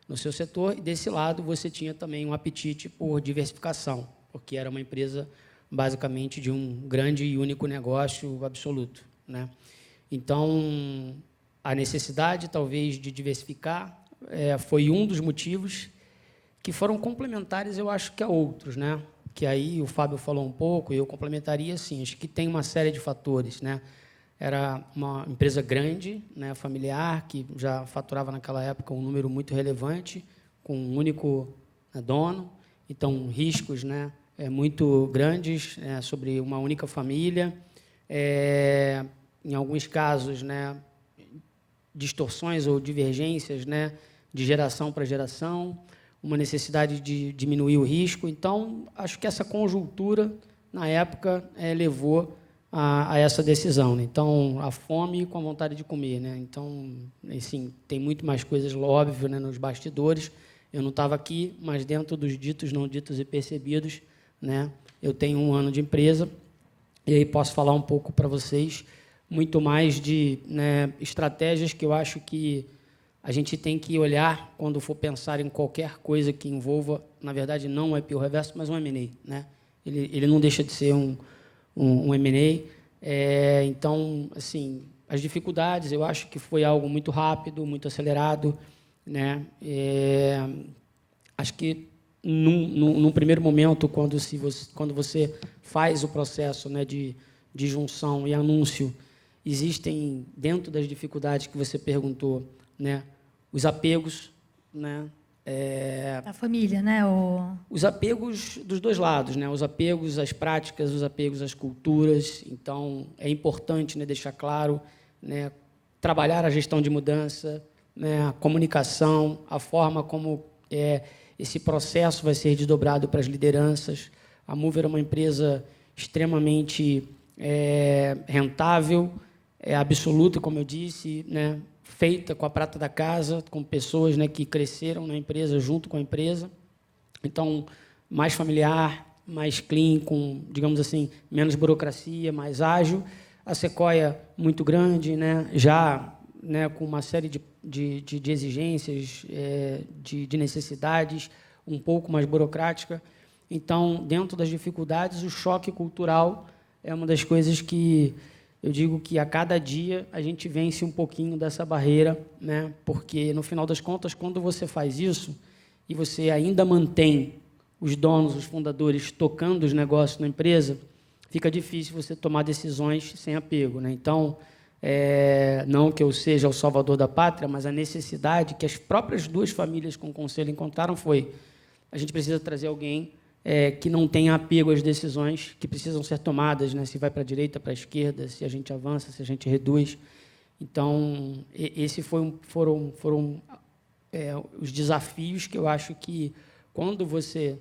no seu setor, e desse lado você tinha também um apetite por diversificação, porque era uma empresa basicamente de um grande e único negócio absoluto, né? Então, a necessidade, talvez, de diversificar foi um dos motivos que foram complementares, eu acho que a outros, né? Que aí o Fábio falou um pouco, e eu complementaria, assim, acho que tem uma série de fatores, né? Era uma empresa grande, né, familiar, que já faturava naquela época um número muito relevante, com um único dono, então riscos, né, muito grandes sobre uma única família, em alguns casos, né, distorções ou divergências, né, de geração para geração, uma necessidade de diminuir o risco. Então, acho que essa conjuntura, na época, levou a essa decisão, né? Então, a fome com a vontade de comer, né? Então, assim, tem muito mais coisas, óbvio, né, nos bastidores. Eu não estava aqui, mas dentro dos ditos, não ditos e percebidos, né, eu tenho 1 ano de empresa, e aí posso falar um pouco para vocês muito mais de, né, estratégias que eu acho que a gente tem que olhar quando for pensar em qualquer coisa que envolva, na verdade, não um IPO reverso, mas um M&A, né? Ele não deixa de ser um M&A. Então, assim, as dificuldades, eu acho que foi algo muito rápido, muito acelerado, né? Acho que, num primeiro momento, quando você faz o processo, né, de junção e anúncio, existem, dentro das dificuldades que você perguntou, né, os apegos, né, Da família, né? os apegos dos dois lados, né, os apegos às práticas, os apegos às culturas. Então, é importante, né, deixar claro, né, trabalhar a gestão de mudança, né, a comunicação, a forma como esse processo vai ser desdobrado para as lideranças. A Move era uma empresa extremamente rentável, absoluta, como eu disse, né, feita com a prata da casa, com pessoas, né, que cresceram na empresa, junto com a empresa. Então, mais familiar, mais clean, com, digamos assim, menos burocracia, mais ágil. A Sequoia, muito grande, né, já, né, com uma série de exigências, de necessidades, um pouco mais burocrática. Então, dentro das dificuldades, o choque cultural é uma das coisas que eu digo que a cada dia a gente vence um pouquinho dessa barreira, né? Porque, no final das contas, quando você faz isso e você ainda mantém os donos, os fundadores, tocando os negócios na empresa, fica difícil você tomar decisões sem apego, né? Então, não que eu seja o salvador da pátria, mas a necessidade que as próprias 2 famílias com o conselho encontraram foi: a gente precisa trazer alguém que não tenha apego às decisões que precisam ser tomadas, né? Se vai para a direita, para a esquerda, se a gente avança, se a gente reduz. Então, esses foram os desafios que eu acho que, quando você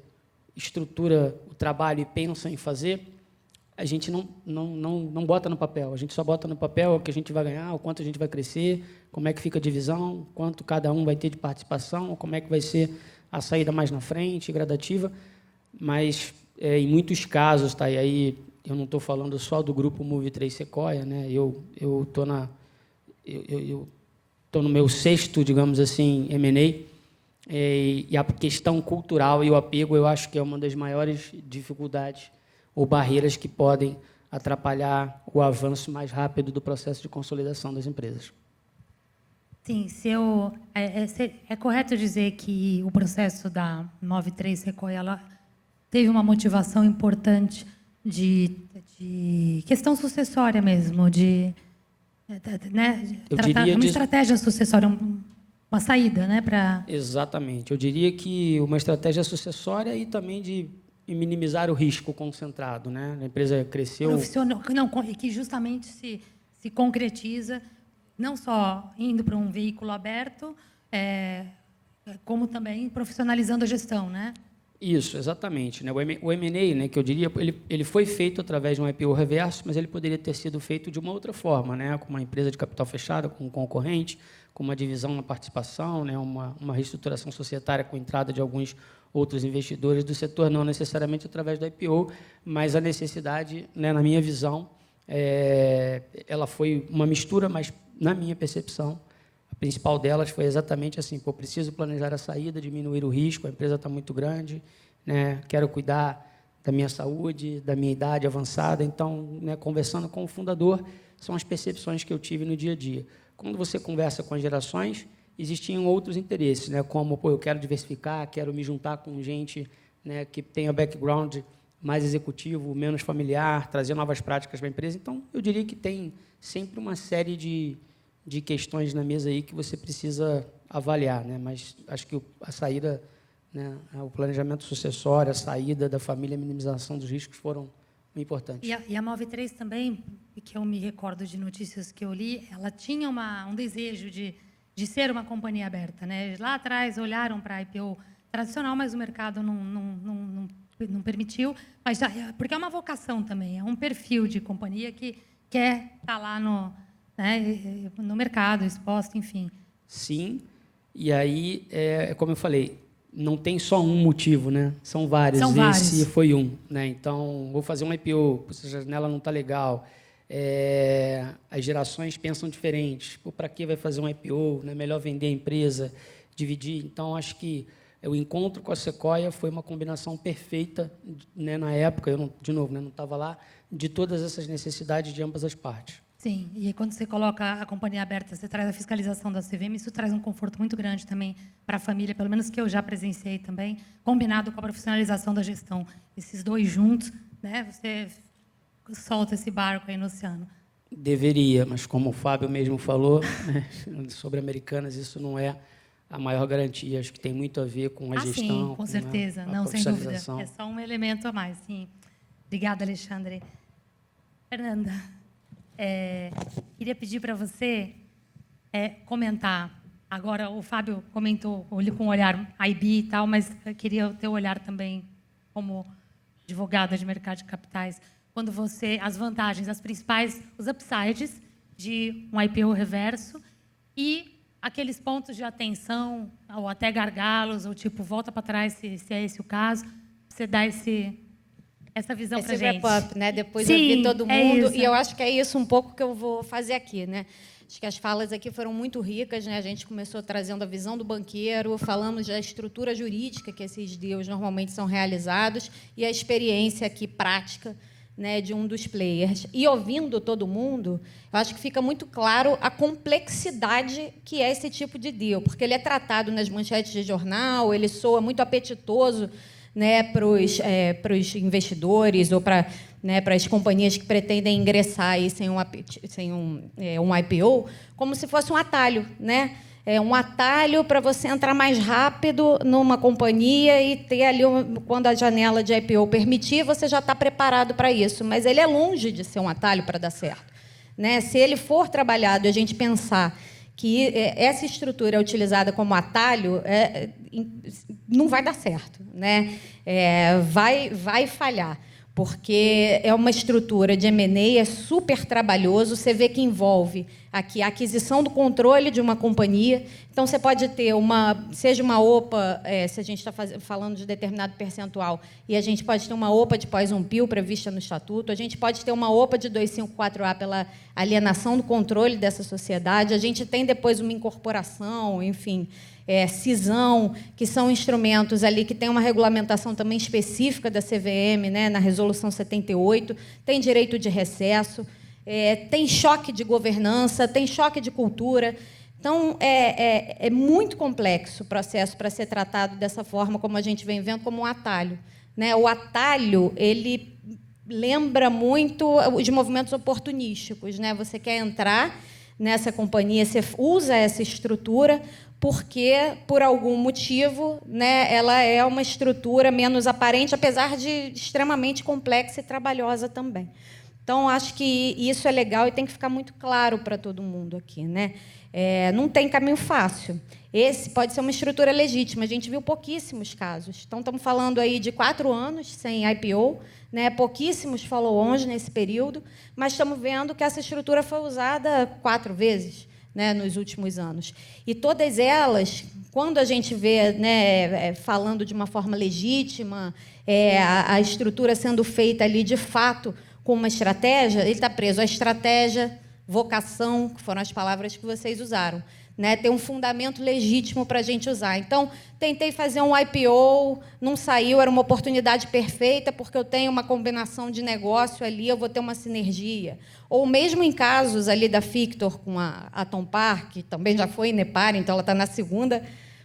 estrutura o trabalho e pensa em fazer, a gente não bota no papel. A gente só bota no papel o que a gente vai ganhar, o quanto a gente vai crescer, como é que fica a divisão, quanto cada um vai ter de participação, como é que vai ser a saída mais na frente, gradativa. Mas, em muitos casos, tá, e aí eu não estou falando só do grupo Move3 Sequoia, né? Eu estou no meu 6º, digamos assim, M&A, e a questão cultural e o apego, eu acho que é uma das maiores dificuldades ou barreiras que podem atrapalhar o avanço mais rápido do processo de consolidação das empresas. Sim, é correto dizer que o processo da 93 Sequoia ela teve uma motivação importante de questão sucessória mesmo, né, tratar uma estratégia sucessória, uma saída, né, para... Exatamente. Eu diria que uma estratégia sucessória e também de minimizar o risco concentrado, né? A empresa cresceu... e que justamente se concretiza não só indo para um veículo aberto, como também profissionalizando a gestão, né? Isso, exatamente. Né? O M&A, né, que eu diria, ele foi feito através de um IPO reverso, mas ele poderia ter sido feito de uma outra forma, né? Com uma empresa de capital fechado, com um concorrente, com uma divisão na participação, né? Uma reestruturação societária com entrada de alguns outros investidores do setor, não necessariamente através do IPO, mas a necessidade, né, na minha visão, ela foi uma mistura, mas, na minha percepção, a principal delas foi exatamente assim: pô, preciso planejar a saída, diminuir o risco, a empresa está muito grande, né, quero cuidar da minha saúde, da minha idade avançada. Então, né, conversando com o fundador, são as percepções que eu tive no dia a dia. Quando você conversa com as gerações, existiam outros interesses, né, como, pô, eu quero diversificar, quero me juntar com gente, né, que tenha background mais executivo, menos familiar, trazer novas práticas para a empresa. Então, eu diria que tem sempre uma série de questões na mesa aí que você precisa avaliar, né? Mas acho que a saída, né, o planejamento sucessório, a saída da família, a minimização dos riscos foram importantes. E a 93 também, que eu me recordo de notícias que eu li, ela tinha um desejo de ser uma companhia aberta, né? Lá atrás olharam para a IPO tradicional, mas o mercado não permitiu, mas porque é uma vocação também, é um perfil de companhia que quer estar lá no mercado, exposto, enfim. Sim, e aí, como eu falei, não tem só um motivo, né? São vários. Esse foi um, né? Então, vou fazer um IPO, a janela não está legal, as gerações pensam diferentes. Para que vai fazer um IPO? Não é melhor vender a empresa, dividir? Então, acho que o encontro com a Sequoia foi uma combinação perfeita, né, na época, eu não estava lá, de todas essas necessidades de ambas as partes. Sim, e quando você coloca a companhia aberta, você traz a fiscalização da CVM, isso traz um conforto muito grande também para a família, pelo menos que eu já presenciei também, combinado com a profissionalização da gestão. Esses dois juntos, né, você solta esse barco aí no oceano. Deveria, mas como o Fábio mesmo falou, né, sobre Americanas, isso não é a maior garantia. Acho que tem muito a ver com a gestão. Sim, com certeza, não, sem dúvida. É só um elemento a mais, sim. Obrigada, Alexandre. Fernanda, queria pedir para você comentar. Agora, o Fábio comentou com o olhar IB e tal, mas eu queria o teu olhar também como advogada de mercado de capitais. Quando as vantagens, as principais, os upsides de um IPO reverso e aqueles pontos de atenção, ou até gargalos, ou tipo, volta para trás, se é esse o caso, você dá essa visão para a gente. Esse wrap-up, né? Depois eu vi todo mundo, e eu acho que é isso um pouco que eu vou fazer aqui, né? Acho que as falas aqui foram muito ricas, né? A gente começou trazendo a visão do banqueiro, falamos da estrutura jurídica que esses deals normalmente são realizados e a experiência aqui prática, né, de um dos players. E ouvindo todo mundo, eu acho que fica muito claro a complexidade que é esse tipo de deal, porque ele é tratado nas manchetes de jornal, ele soa muito apetitoso, né, para os investidores ou para as companhias que pretendem ingressar aí sem um IPO, como se fosse um atalho, né? É um atalho para você entrar mais rápido numa companhia e ter ali, quando a janela de IPO permitir, você já está preparado para isso. Mas ele é longe de ser um atalho para dar certo, né? Se ele for trabalhado e a gente pensar que essa estrutura é utilizada como atalho, não vai dar certo, né? Vai falhar, porque é uma estrutura de M&A, é super trabalhoso, você vê que envolve aqui a aquisição do controle de uma companhia. Então, você pode ter seja uma OPA, se a gente está falando de determinado percentual, e a gente pode ter uma OPA de pós-umpio prevista no Estatuto, a gente pode ter uma OPA de 254A pela alienação do controle dessa sociedade, a gente tem depois uma incorporação, enfim, cisão, que são instrumentos ali que têm uma regulamentação também específica da CVM, né, na resolução Resolução 78, tem direito de recesso, tem choque de governança, tem choque de cultura. Então, é muito complexo o processo para ser tratado dessa forma, como a gente vem vendo, como um atalho, né? O atalho, ele lembra muito os movimentos oportunísticos, né? Você quer entrar nessa companhia, você usa essa estrutura porque, por algum motivo, né, ela é uma estrutura menos aparente, apesar de extremamente complexa e trabalhosa também. Então, acho que isso é legal e tem que ficar muito claro para todo mundo aqui, né? Não tem caminho fácil. Esse pode ser uma estrutura legítima. A gente viu pouquíssimos casos. Então, estamos falando aí de 4 anos sem IPO, né? Pouquíssimos follow-ons nesse período, mas estamos vendo que essa estrutura foi usada 4 vezes, né, nos últimos anos. E todas elas, quando a gente vê, né, falando de uma forma legítima, a estrutura sendo feita ali de fato com uma estratégia, ele está preso à estratégia, vocação, que foram as palavras que vocês usaram, né? Tem um fundamento legítimo para a gente usar. Então, tentei fazer um IPO, não saiu, era uma oportunidade perfeita, porque eu tenho uma combinação de negócio ali, eu vou ter uma sinergia. Ou mesmo em casos ali da Fictor com a Tompar, que também já foi Inepar, então ela está na segunda,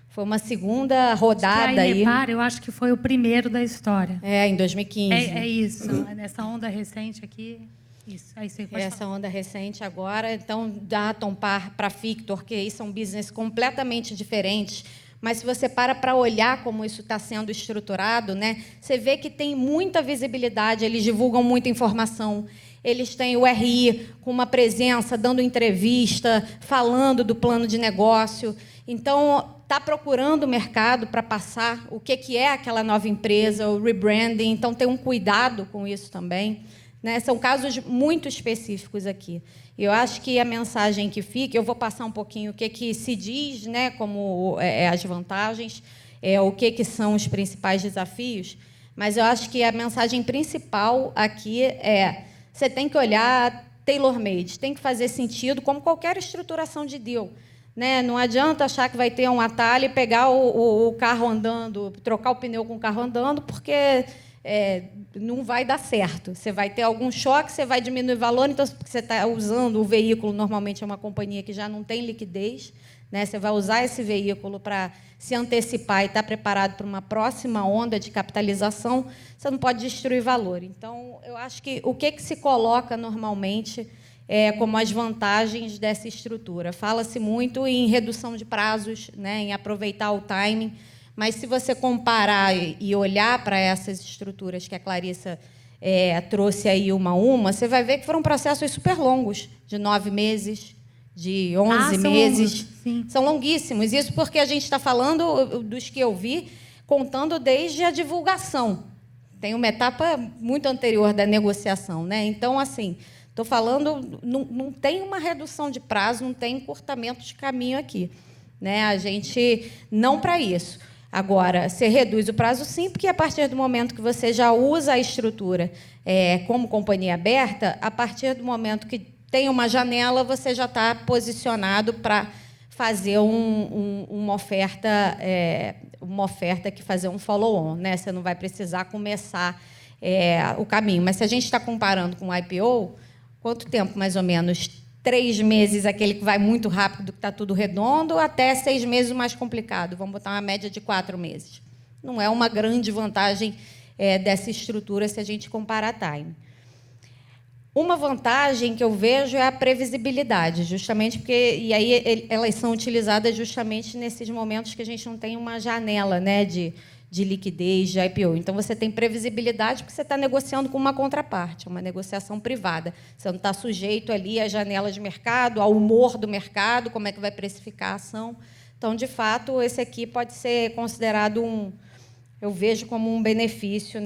foi uma segunda rodada. A Inepar, eu acho que foi o primeiro da história. Em 2015. É isso, nessa onda recente aqui. Isso, é isso aí. Essa onda recente agora, então, da Tompar para a Fictor, que aí são business completamente diferentes, mas se você para olhar como isso está sendo estruturado, né, você vê que tem muita visibilidade, eles divulgam muita informação, eles têm o RI com uma presença, dando entrevista, falando do plano de negócio. Então, está procurando o mercado para passar o que é aquela nova empresa, o rebranding, então tem um cuidado com isso também. Né? São casos muito específicos aqui. Eu acho que a mensagem que fica, eu vou passar um pouquinho o que se diz, né, como as vantagens, o que são os principais desafios, mas eu acho que a mensagem principal aqui você tem que olhar tailor-made, tem que fazer sentido, como qualquer estruturação de deal. Né? Não adianta achar que vai ter um atalho e pegar o carro andando, trocar o pneu com o carro andando, porque não vai dar certo. Você vai ter algum choque, você vai diminuir o valor, então, porque você está usando o veículo, normalmente é uma companhia que já não tem liquidez, né? Você vai usar esse veículo para se antecipar e estar preparado para uma próxima onda de capitalização, você não pode destruir valor. Então, eu acho que o que se coloca normalmente como as vantagens dessa estrutura. Fala-se muito em redução de prazos, né, em aproveitar o timing, mas, se você comparar e olhar para essas estruturas que a Clarissa trouxe aí uma a uma, você vai ver que foram processos super longos, de 9 meses, de 11 meses. São longuíssimos. Isso porque a gente está falando dos que eu vi, contando desde a divulgação. Tem uma etapa muito anterior da negociação, né? Então, assim, estou falando, não tem uma redução de prazo, não tem encurtamento de caminho aqui, né? A gente, não para isso. Agora, você reduz o prazo, sim, porque, a partir do momento que você já usa a estrutura como companhia aberta, a partir do momento que tem uma janela, você já está posicionado para fazer uma oferta que fazer um follow-on, né? Você não vai precisar começar o caminho. Mas, se a gente está comparando com o IPO, quanto tempo, mais ou menos? 3 meses, aquele que vai muito rápido, que está tudo redondo, até 6 meses o mais complicado. Vamos botar uma média de 4 meses. Não é uma grande vantagem dessa estrutura se a gente comparar time. Uma vantagem que eu vejo é a previsibilidade, justamente porque, e aí elas são utilizadas justamente nesses momentos que a gente não tem uma janela, né, de liquidez, de IPO. Então, você tem previsibilidade porque você está negociando com uma contraparte, uma negociação privada. Você não está sujeito ali à janela de mercado, ao humor do mercado, como é que vai precificar a ação. Então, de fato, esse aqui pode ser considerado eu vejo como um benefício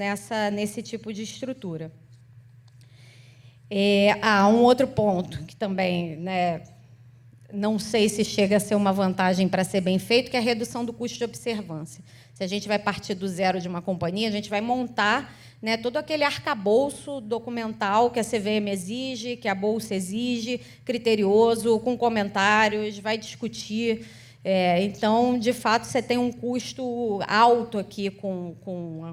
nesse tipo de estrutura. Um outro ponto que também, né, não sei se chega a ser uma vantagem para ser bem feito, que é a redução do custo de observância. Se a gente vai partir do zero de uma companhia, a gente vai montar, né, todo aquele arcabouço documental que a CVM exige, que a Bolsa exige, criterioso, com comentários, vai discutir Então, de fato, você tem um custo alto aqui com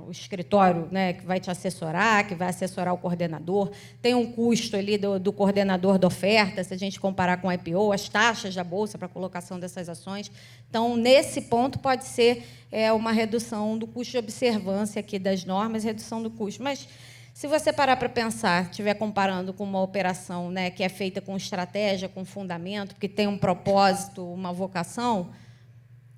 o escritório, né, que vai te assessorar, que vai assessorar o coordenador. Tem um custo ali do coordenador da oferta, se a gente comparar com o IPO, as taxas da Bolsa para a colocação dessas ações. Então, nesse ponto, pode ser uma redução do custo de observância aqui das normas, redução do custo. Mas, se você parar para pensar, estiver comparando com uma operação, né, que é feita com estratégia, com fundamento, que tem um propósito, uma vocação,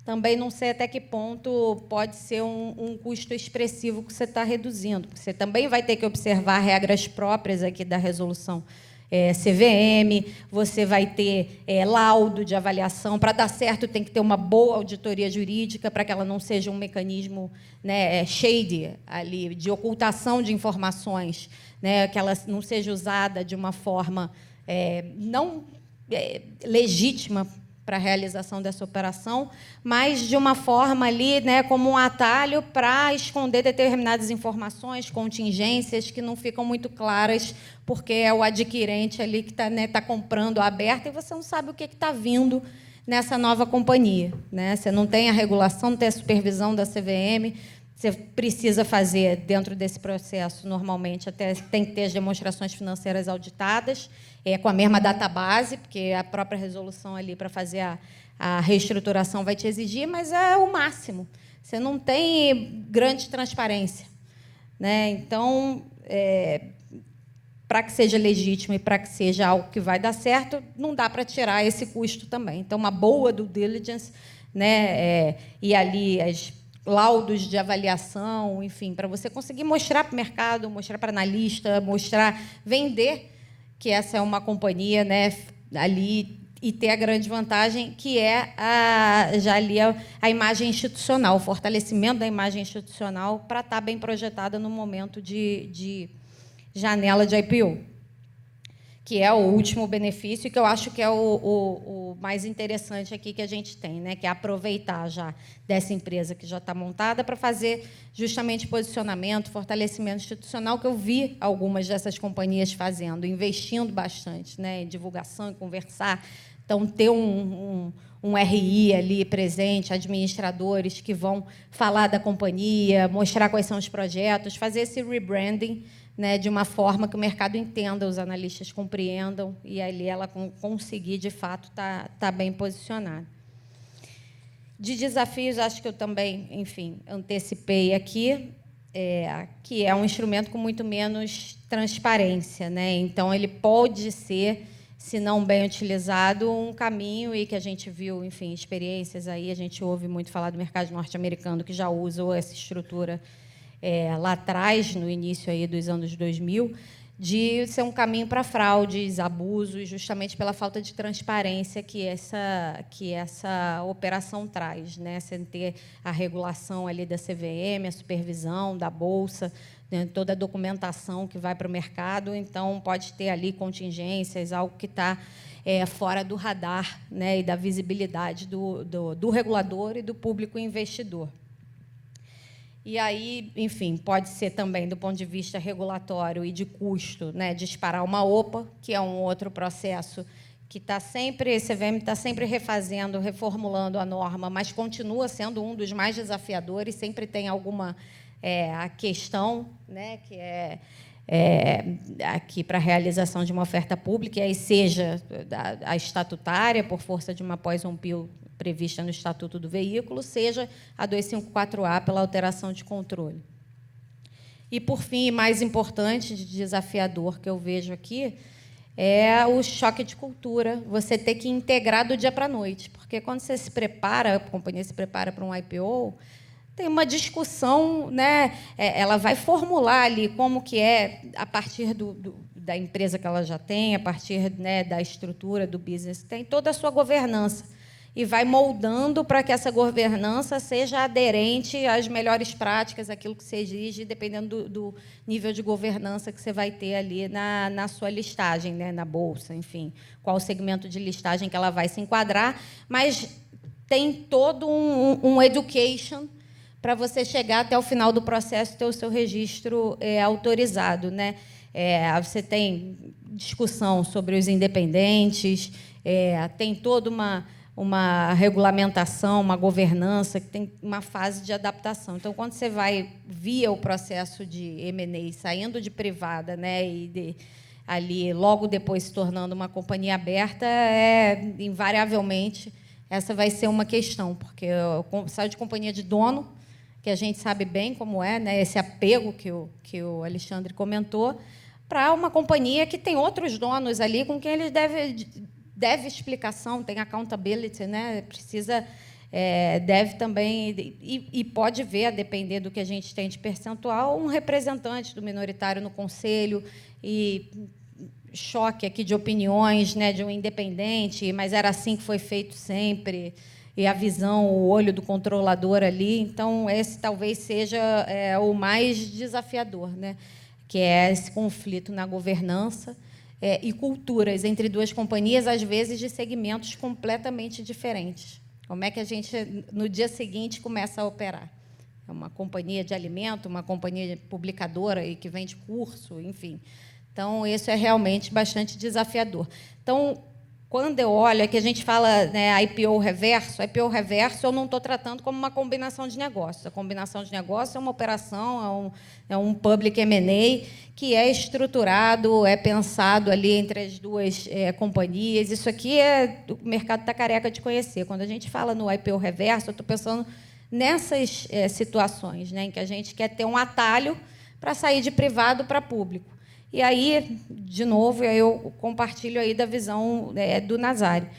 também não sei até que ponto pode ser um custo expressivo que você está reduzindo. Você também vai ter que observar regras próprias aqui da resolução CVM, você vai ter laudo de avaliação. Para dar certo, tem que ter uma boa auditoria jurídica, para que ela não seja um mecanismo, né, shady, ali, de ocultação de informações, né, que ela não seja usada de uma forma não legítima para a realização dessa operação, mas de uma forma ali, né, como um atalho para esconder determinadas informações, contingências que não ficam muito claras, porque é o adquirente ali que está, né, tá comprando aberta e você não sabe o que está vindo nessa nova companhia, né? Você não tem a regulação, não tem a supervisão da CVM, você precisa fazer, dentro desse processo, normalmente, até tem que ter as demonstrações financeiras auditadas, com a mesma database, porque a própria resolução ali para fazer a reestruturação vai te exigir, mas é o máximo. Você não tem grande transparência, né? Então, para que seja legítimo e para que seja algo que vai dar certo, não dá para tirar esse custo também. Então, uma boa due diligence, né, e ali as laudos de avaliação, enfim, para você conseguir mostrar para o mercado, mostrar para analista, vender que essa é uma companhia, né, ali, e ter a grande vantagem que é a imagem institucional, o fortalecimento da imagem institucional para estar bem projetada no momento de janela de IPO, que é o último benefício, que eu acho que é o mais interessante aqui que a gente tem, né? Que é aproveitar já dessa empresa que já está montada para fazer justamente posicionamento, fortalecimento institucional, que eu vi algumas dessas companhias fazendo, investindo bastante, né, em divulgação, em conversar. Então, ter um RI ali presente, administradores que vão falar da companhia, mostrar quais são os projetos, fazer esse rebranding, né, de uma forma que o mercado entenda, os analistas compreendam, e ali ela conseguir, de fato, tá bem posicionada. De desafios, acho que eu também, enfim, antecipei aqui, que é um instrumento com muito menos transparência, né? Então, ele pode ser, se não bem utilizado, um caminho, e que a gente viu, enfim, experiências aí, a gente ouve muito falar do mercado norte-americano, que já usou essa estrutura lá atrás, no início aí dos anos 2000, de ser um caminho para fraudes, abusos, justamente pela falta de transparência que essa operação traz, né? Sem ter a regulação ali da CVM, a supervisão da Bolsa, né? Toda a documentação que vai para o mercado, então pode ter ali contingências, algo que está fora do radar, né? E da visibilidade do regulador e do público investidor. E aí, enfim, pode ser também, do ponto de vista regulatório e de custo, né, disparar uma OPA, que é um outro processo que está sempre, a CVM está sempre refazendo, reformulando a norma, mas continua sendo um dos mais desafiadores, sempre tem alguma a questão, né, que aqui para a realização de uma oferta pública, e aí seja a estatutária, por força de uma pós-on-pil prevista no Estatuto do Veículo, seja a 254A pela alteração de controle. E, por fim, e mais importante, de desafiador que eu vejo aqui, é o choque de cultura, você ter que integrar do dia para a noite, porque quando você se prepara, a companhia se prepara para um IPO, tem uma discussão, né? Ela vai formular ali como que a partir da empresa que ela já tem, a partir, né, da estrutura do business, tem toda a sua governança, e vai moldando para que essa governança seja aderente às melhores práticas, aquilo que se exige, dependendo do nível de governança que você vai ter ali na sua listagem, né, na Bolsa, enfim, qual o segmento de listagem que ela vai se enquadrar, mas tem todo um education para você chegar até o final do processo e ter o seu registro autorizado, né? Você tem discussão sobre os independentes, tem toda uma regulamentação, uma governança, que tem uma fase de adaptação. Então, quando você vai via o processo de M&A, saindo de privada, né, e ali logo depois se tornando uma companhia aberta, invariavelmente essa vai ser uma questão, porque sai de companhia de dono, que a gente sabe bem como é, né, esse apego que o Alexandre comentou, para uma companhia que tem outros donos ali com quem eles deve explicação, tem accountability, né? Precisa, deve também, e pode ver, a depender do que a gente tem de percentual, um representante do minoritário no conselho, e choque aqui de opiniões, né, de um independente, mas era assim que foi feito sempre, e a visão, o olho do controlador ali. Então, esse talvez seja o mais desafiador, né? Que é esse conflito na governança e culturas entre duas companhias, às vezes de segmentos completamente diferentes. Como é que a gente, no dia seguinte, começa a operar? É uma companhia de alimento, uma companhia publicadora e que vende curso, enfim. Então, isso é realmente bastante desafiador. Então, quando eu olho, é que a gente fala, né, IPO reverso eu não estou tratando como uma combinação de negócios. A combinação de negócios é uma operação, é um public M&A que é estruturado, é pensado ali entre as duas companhias. Isso aqui o mercado está careca de conhecer. Quando a gente fala no IPO reverso, eu estou pensando nessas situações, né, em que a gente quer ter um atalho para sair de privado para público. E aí, de novo, eu compartilho aí da visão do Nazário.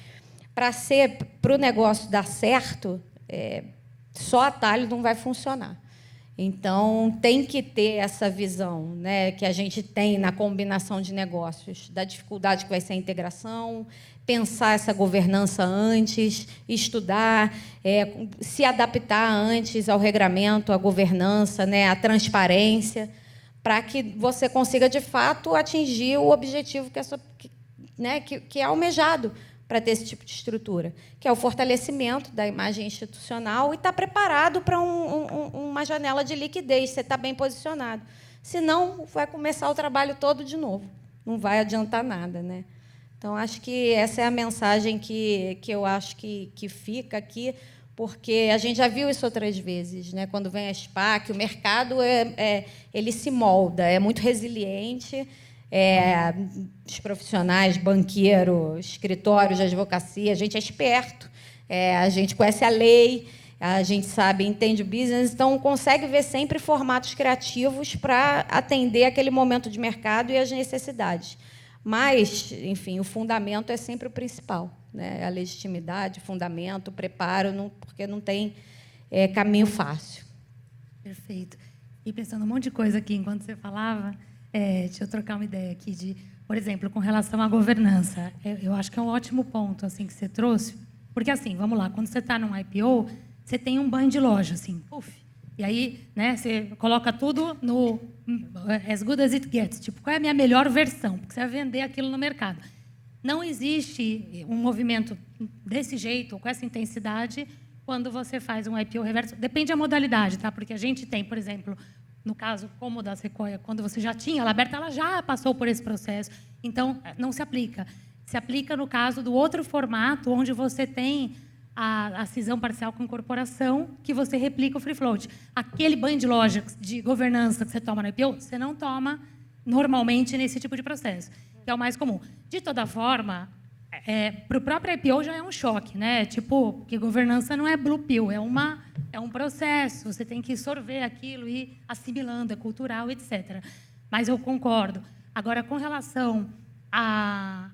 Para o negócio dar certo, só atalho não vai funcionar. Então, tem que ter essa visão, né, que a gente tem na combinação de negócios, da dificuldade que vai ser a integração, pensar essa governança antes, estudar, se adaptar antes ao regramento, à governança, né, à transparência, para que você consiga, de fato, atingir o objetivo que é almejado para ter esse tipo de estrutura, que é o fortalecimento da imagem institucional e estar preparado para uma janela de liquidez, você está bem posicionado. Senão, vai começar o trabalho todo de novo, não vai adiantar nada, né? Então, acho que essa é a mensagem que eu acho que fica aqui, porque a gente já viu isso outras vezes, né? Quando vem a SPAC, o mercado ele se molda, é muito resiliente, os profissionais, banqueiro, escritórios de advocacia, a gente é esperto, a gente conhece a lei, a gente sabe, entende o business, então consegue ver sempre formatos criativos para atender aquele momento de mercado e as necessidades. Mas, enfim, o fundamento é sempre o principal, né? A legitimidade, o fundamento, o preparo, porque não tem caminho fácil. Perfeito. E pensando um monte de coisa aqui enquanto você falava, deixa eu trocar uma ideia aqui por exemplo, com relação à governança. Eu acho que é um ótimo ponto assim que você trouxe, porque assim, vamos lá, quando você está num IPO, você tem um banho de loja, assim, e aí, né, você coloca tudo no as good as it gets, tipo, qual é a minha melhor versão, porque você vai vender aquilo no mercado. Não existe um movimento desse jeito, com essa intensidade, quando você faz um IPO reverso. Depende da modalidade, tá? Porque a gente tem, por exemplo, no caso como o da Sequoia, quando você já tinha ela aberta, ela já passou por esse processo, então não se aplica. Se aplica no caso do outro formato, onde você tem a cisão parcial com incorporação, que você replica o free float. Aquele banho de loja de governança que você toma no IPO, você não toma normalmente nesse tipo de processo, que é o mais comum. De toda forma, para o próprio IPO já é um choque, né? Tipo, que governança não é blue pill, é um processo, você tem que sorver aquilo e ir assimilando, é cultural, etc. Mas eu concordo. Agora, com relação à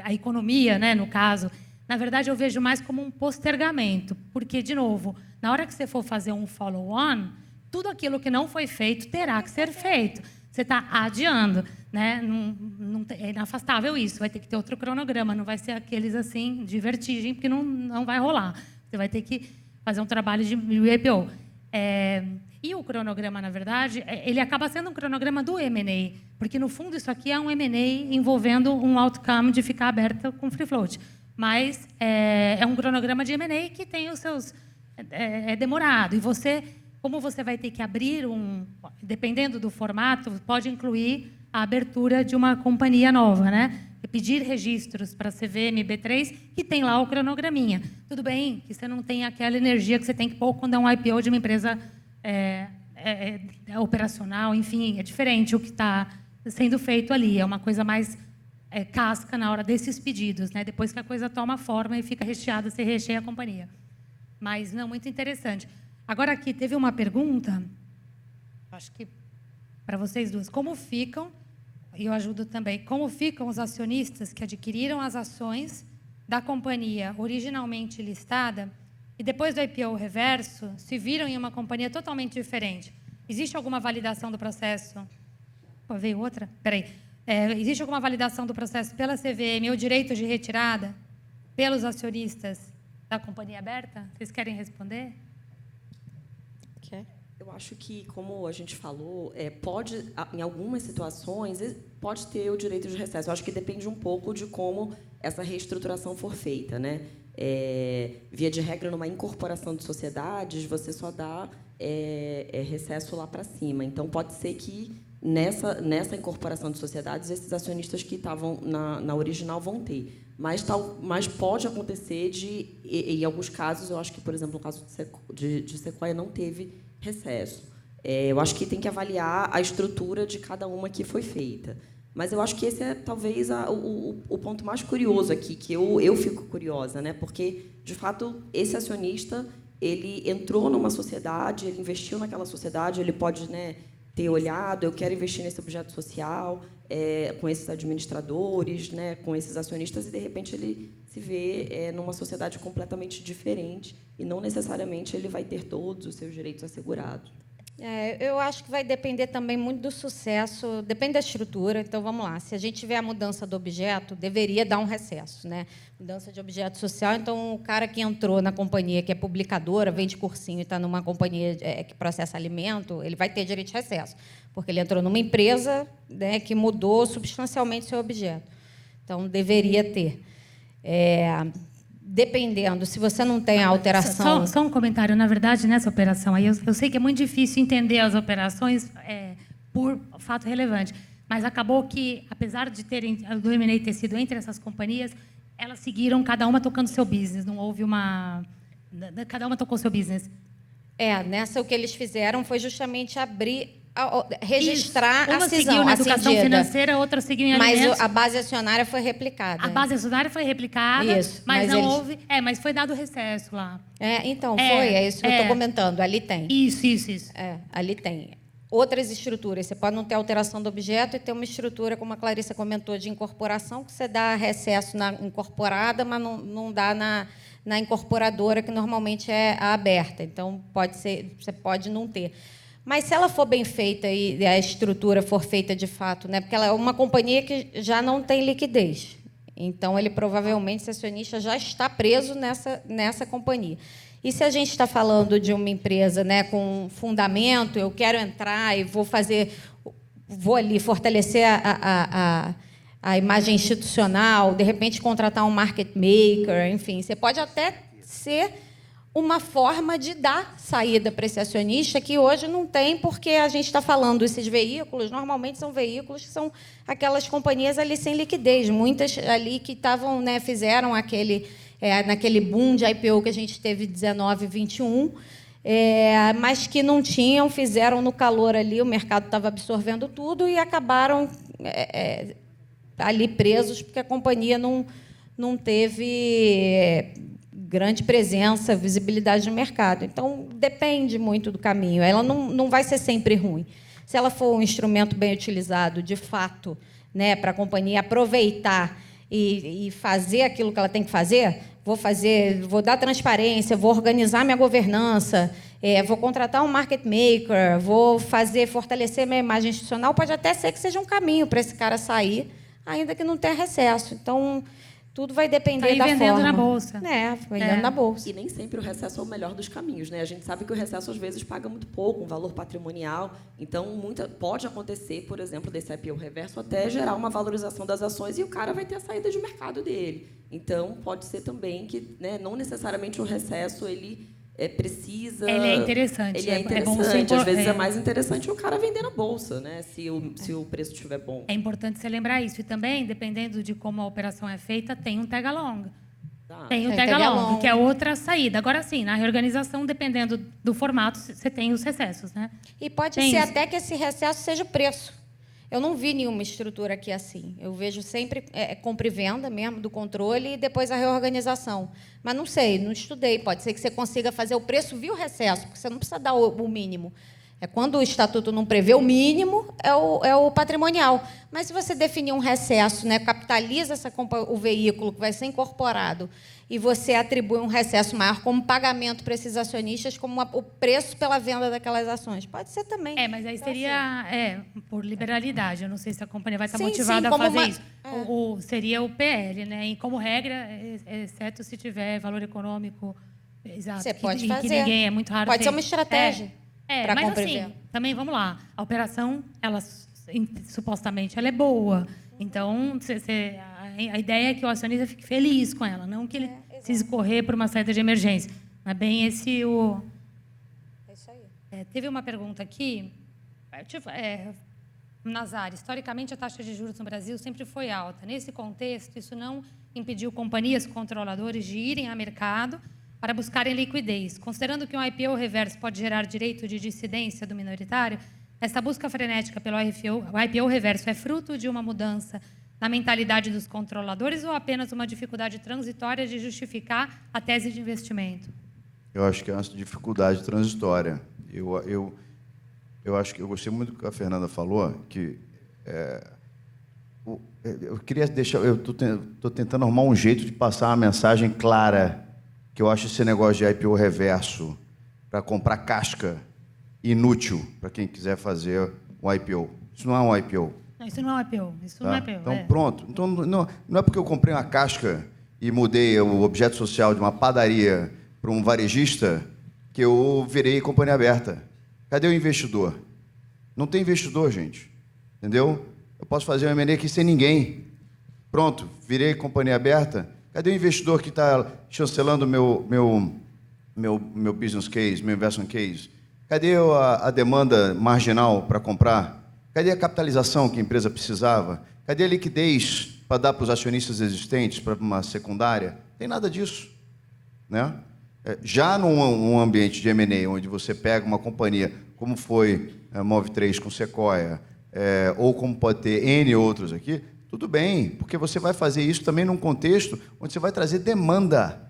economia, né, no caso, na verdade, eu vejo mais como um postergamento, porque, de novo, na hora que você for fazer um follow-on, tudo aquilo que não foi feito terá que ser feito. Você está adiando, né? É inafastável isso, vai ter que ter outro cronograma, não vai ser aqueles assim de vertigem, porque não vai rolar. Você vai ter que fazer um trabalho de IPO. E o cronograma, na verdade, ele acaba sendo um cronograma do M&A, porque, no fundo, isso aqui é um M&A envolvendo um outcome de ficar aberto com free float. Mas é um cronograma de M&A que tem os seus... É demorado. E você, como você vai ter que abrir dependendo do formato, pode incluir a abertura de uma companhia nova, né? pedir registros para a CVM B3 que tem lá o cronograminha. Tudo bem que você não tem aquela energia que você tem que pôr quando é um IPO de uma empresa operacional, enfim, é diferente o que está sendo feito ali. É uma coisa mais casca na hora desses pedidos, né? Depois que a coisa toma forma e fica recheada, você recheia a companhia. Mas não, muito interessante. Agora aqui teve uma pergunta, acho que para vocês duas, como ficam, e eu ajudo também, como ficam os acionistas que adquiriram as ações da companhia originalmente listada e depois do IPO reverso se viram em uma companhia totalmente diferente? Existe alguma validação do processo? Pô, veio outra? Espera aí. Existe alguma validação do processo pela CVM ou direito de retirada pelos acionistas da companhia aberta? Vocês querem responder? Eu acho que, como a gente falou, pode, em algumas situações, pode ter o direito de recesso. Eu acho que depende um pouco de como essa reestruturação for feita, né? Via de regra, numa incorporação de sociedades, você só dá recesso lá para cima. Então, pode ser que, nessa incorporação de sociedades, esses acionistas que estavam na original vão ter. Mas pode acontecer em alguns casos, eu acho que, por exemplo, no caso de Sequoia, não teve recesso. Eu acho que tem que avaliar a estrutura de cada uma que foi feita. Mas eu acho que esse é, talvez, o ponto mais curioso aqui, que eu fico curiosa, né? Porque, de fato, esse acionista ele entrou numa sociedade, ele investiu naquela sociedade, ele pode, né, ter olhado, eu quero investir nesse objeto social, com esses administradores, né, com esses acionistas, e, de repente, ele se vê numa sociedade completamente diferente e não necessariamente ele vai ter todos os seus direitos assegurados. Eu acho que vai depender também muito do sucesso, depende da estrutura. Então, vamos lá. Se a gente tiver a mudança do objeto, deveria dar um recesso, né? Mudança de objeto social. Então, o cara que entrou na companhia, que é publicadora, vende cursinho e está numa companhia que processa alimento, ele vai ter direito de recesso, porque ele entrou numa empresa, né, que mudou substancialmente seu objeto. Então, deveria ter. Dependendo, se você não tem a alteração... Só um comentário. Na verdade, nessa operação aí, eu sei que é muito difícil entender as operações por fato relevante, mas acabou que, apesar de do M&A ter sido entre essas companhias, elas seguiram cada uma tocando seu business. Não houve uma... Cada uma tocou seu business. Nessa o que eles fizeram foi justamente registrar Uma a cisão, seguiu na educação financeira, outra seguiu em alimentos. Mas a base acionária foi replicada. A base acionária foi replicada, isso, mas não houve... mas foi dado recesso lá. Então, é isso que eu estou comentando. Ali tem. Isso. Ali tem. Outras estruturas, você pode não ter alteração do objeto e ter uma estrutura, como a Clarissa comentou, de incorporação, que você dá recesso na incorporada, mas não dá na incorporadora, que normalmente é a aberta. Então, você pode não ter. Mas, se ela for bem feita e a estrutura for feita de fato, né, porque ela é uma companhia que já não tem liquidez. Então, ele provavelmente, esse acionista, já está preso nessa companhia. E se a gente está falando de uma empresa, né, com fundamento, eu quero entrar e vou ali fortalecer a imagem institucional, de repente contratar um market maker, enfim, você pode até ser uma forma de dar saída para esse acionista, que hoje não tem, porque a gente está falando esses veículos, normalmente são veículos que são aquelas companhias ali sem liquidez, muitas ali que estavam, né, fizeram naquele boom de IPO que a gente teve 19, 21, mas que não tinham, fizeram no calor ali, o mercado estava absorvendo tudo e acabaram ali presos, porque a companhia não teve grande presença, visibilidade no mercado. Então, depende muito do caminho. Ela não vai ser sempre ruim. Se ela for um instrumento bem utilizado, de fato, né, para a companhia aproveitar e fazer aquilo que ela tem que fazer, vou dar transparência, vou organizar minha governança, vou contratar um market maker, vou fortalecer minha imagem institucional, pode até ser que seja um caminho para esse cara sair, ainda que não tenha recesso. Então, tudo vai depender da forma. Vendendo na bolsa. Vendendo na bolsa. E nem sempre o recesso é o melhor dos caminhos, né? A gente sabe que o recesso, às vezes, paga muito pouco, um valor patrimonial. Então, pode acontecer, por exemplo, desse IPO reverso, até gerar uma valorização das ações e o cara vai ter a saída de mercado dele. Então, pode ser também que, né, não necessariamente o recesso ele precisa... Ele é interessante. Ele é interessante. Às vezes é mais interessante o cara vender na bolsa, né? Se o preço estiver bom. É importante você lembrar isso. E também, dependendo de como a operação é feita, tem um tag-along. Tem o tag-along, que é outra saída. Agora, sim, na reorganização, dependendo do formato, você tem os recessos, né? E pode ser até que esse recesso seja o preço. Eu não vi nenhuma estrutura aqui assim. Eu vejo sempre compra e venda mesmo, do controle, e depois a reorganização. Mas não sei, não estudei. Pode ser que você consiga fazer o preço via o recesso, porque você não precisa dar o mínimo. Quando o estatuto não prevê o mínimo, é o patrimonial. Mas se você definir um recesso, né, capitaliza o veículo que vai ser incorporado, e você atribui um recesso maior como pagamento para esses acionistas, como o preço pela venda daquelas ações. Pode ser também. Mas aí seria por liberalidade. Eu não sei se a companhia vai estar Sim, motivada sim, a fazer uma- isso. Seria o PL, né? E como regra, exceto se tiver valor econômico exato. Você pode que fazer. ninguém é muito raro. Pode ter. ser uma estratégia para Mas compra e assim, venda. também vamos lá. A operação, ela supostamente ela é boa. Então, a ideia é que o acionista fique feliz com ela, não que ele precise correr por uma saída de emergência. Mas bem esse o... É isso aí. Teve uma pergunta aqui. Nazar, historicamente a taxa de juros no Brasil sempre foi alta. Nesse contexto, isso não impediu companhias controladoras de irem ao mercado para buscarem liquidez. Considerando que um IPO reverso pode gerar direito de dissidência do minoritário, essa busca frenética pelo IPO reverso é fruto de uma mudança na mentalidade dos controladores ou apenas uma dificuldade transitória de justificar a tese de investimento? Eu acho que é uma dificuldade transitória. Eu acho que eu gostei muito do que a Fernanda falou, que eu queria deixar, eu estou tentando arrumar um jeito de passar uma mensagem clara, que eu acho esse negócio de IPO reverso para comprar casca inútil para quem quiser fazer um IPO. Isso não é um IPO. Não, isso não é IPO. Isso não é IPO. Então, pronto. Então, não é porque eu comprei uma casca e mudei o objeto social de uma padaria para um varejista que eu virei companhia aberta. Cadê o investidor? Não tem investidor, gente. Entendeu? Eu posso fazer um M&A aqui sem ninguém. Pronto, virei companhia aberta. Cadê o investidor que está chancelando o meu business case, meu investment case? Cadê a demanda marginal para comprar? Cadê a capitalização que a empresa precisava? Cadê a liquidez para dar para os acionistas existentes, para uma secundária? Não tem nada disso, né? Já num ambiente de M&A, onde você pega uma companhia, como foi a Move3 com Sequoia, ou como pode ter N outros aqui, tudo bem, porque você vai fazer isso também num contexto onde você vai trazer demanda.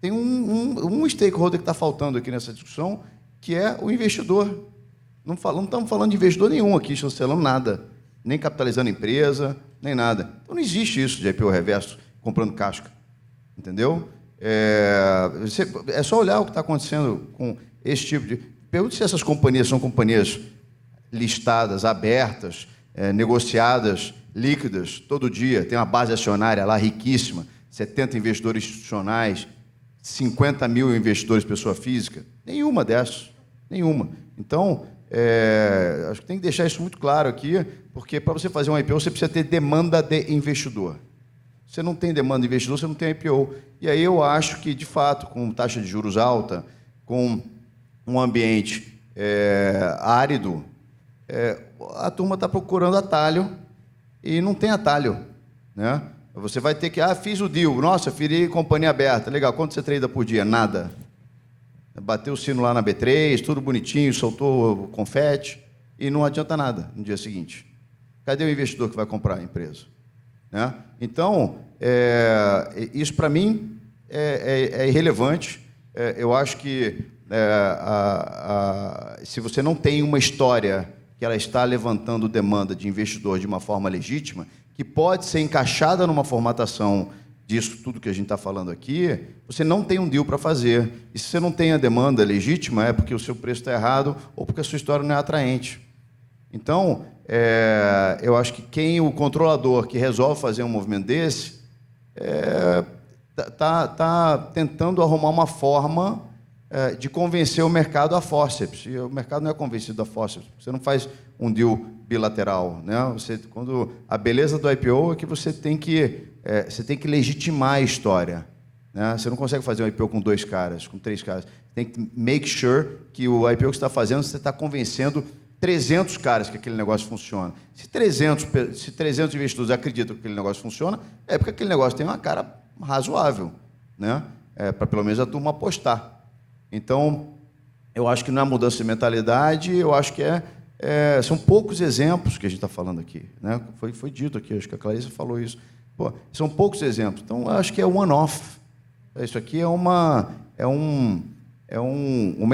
Tem um stakeholder que está faltando aqui nessa discussão, que é o investidor. Não estamos falando de investidor nenhum aqui, chancelando nada, nem capitalizando empresa, nem nada. Então não existe isso de IPO reverso comprando casca, entendeu? É só olhar o que está acontecendo com esse tipo de... Pergunte se essas companhias são companhias listadas, abertas, negociadas, líquidas, todo dia. Tem uma base acionária lá riquíssima, 70 investidores institucionais, 50 mil investidores pessoa física. Nenhuma dessas, nenhuma. Então, acho que tem que deixar isso muito claro aqui, porque para você fazer um IPO, você precisa ter demanda de investidor. Você não tem demanda de investidor, você não tem IPO. E aí eu acho que, de fato, com taxa de juros alta, com um ambiente árido, a turma está procurando atalho e não tem atalho, né? Você vai ter que... fiz o deal. Nossa, virei companhia aberta. Legal. Quanto você trada por dia? Nada. Bateu o sino lá na B3, tudo bonitinho, soltou confete e não adianta nada no dia seguinte. Cadê o investidor que vai comprar a empresa? Né? Então, isso para mim é irrelevante. Eu acho que se você não tem uma história que ela está levantando demanda de investidor de uma forma legítima, que pode ser encaixada numa formatação disso tudo que a gente está falando aqui, você não tem um deal para fazer. E se você não tem a demanda legítima, é porque o seu preço está errado ou porque a sua história não é atraente. Então, eu acho que o controlador que resolve fazer um movimento desse está tentando arrumar uma forma de convencer o mercado a fórceps. E o mercado não é convencido a fórceps. Você não faz um deal bilateral, né? A beleza do IPO é que você tem que legitimar a história. né? Você não consegue fazer um IPO com 2 caras, com 3 caras. Tem que make sure que o IPO que você está fazendo, você está convencendo 300 caras que aquele negócio funciona. Se 300 investidores acreditam que aquele negócio funciona, é porque aquele negócio tem uma cara razoável, né? Para pelo menos a turma apostar. Então, eu acho que não é mudança de mentalidade, eu acho que são poucos exemplos que a gente está falando aqui, né? Foi dito aqui, acho que a Clarissa falou isso. Pô, são poucos exemplos. Então, eu acho que é one-off. Isso aqui é uma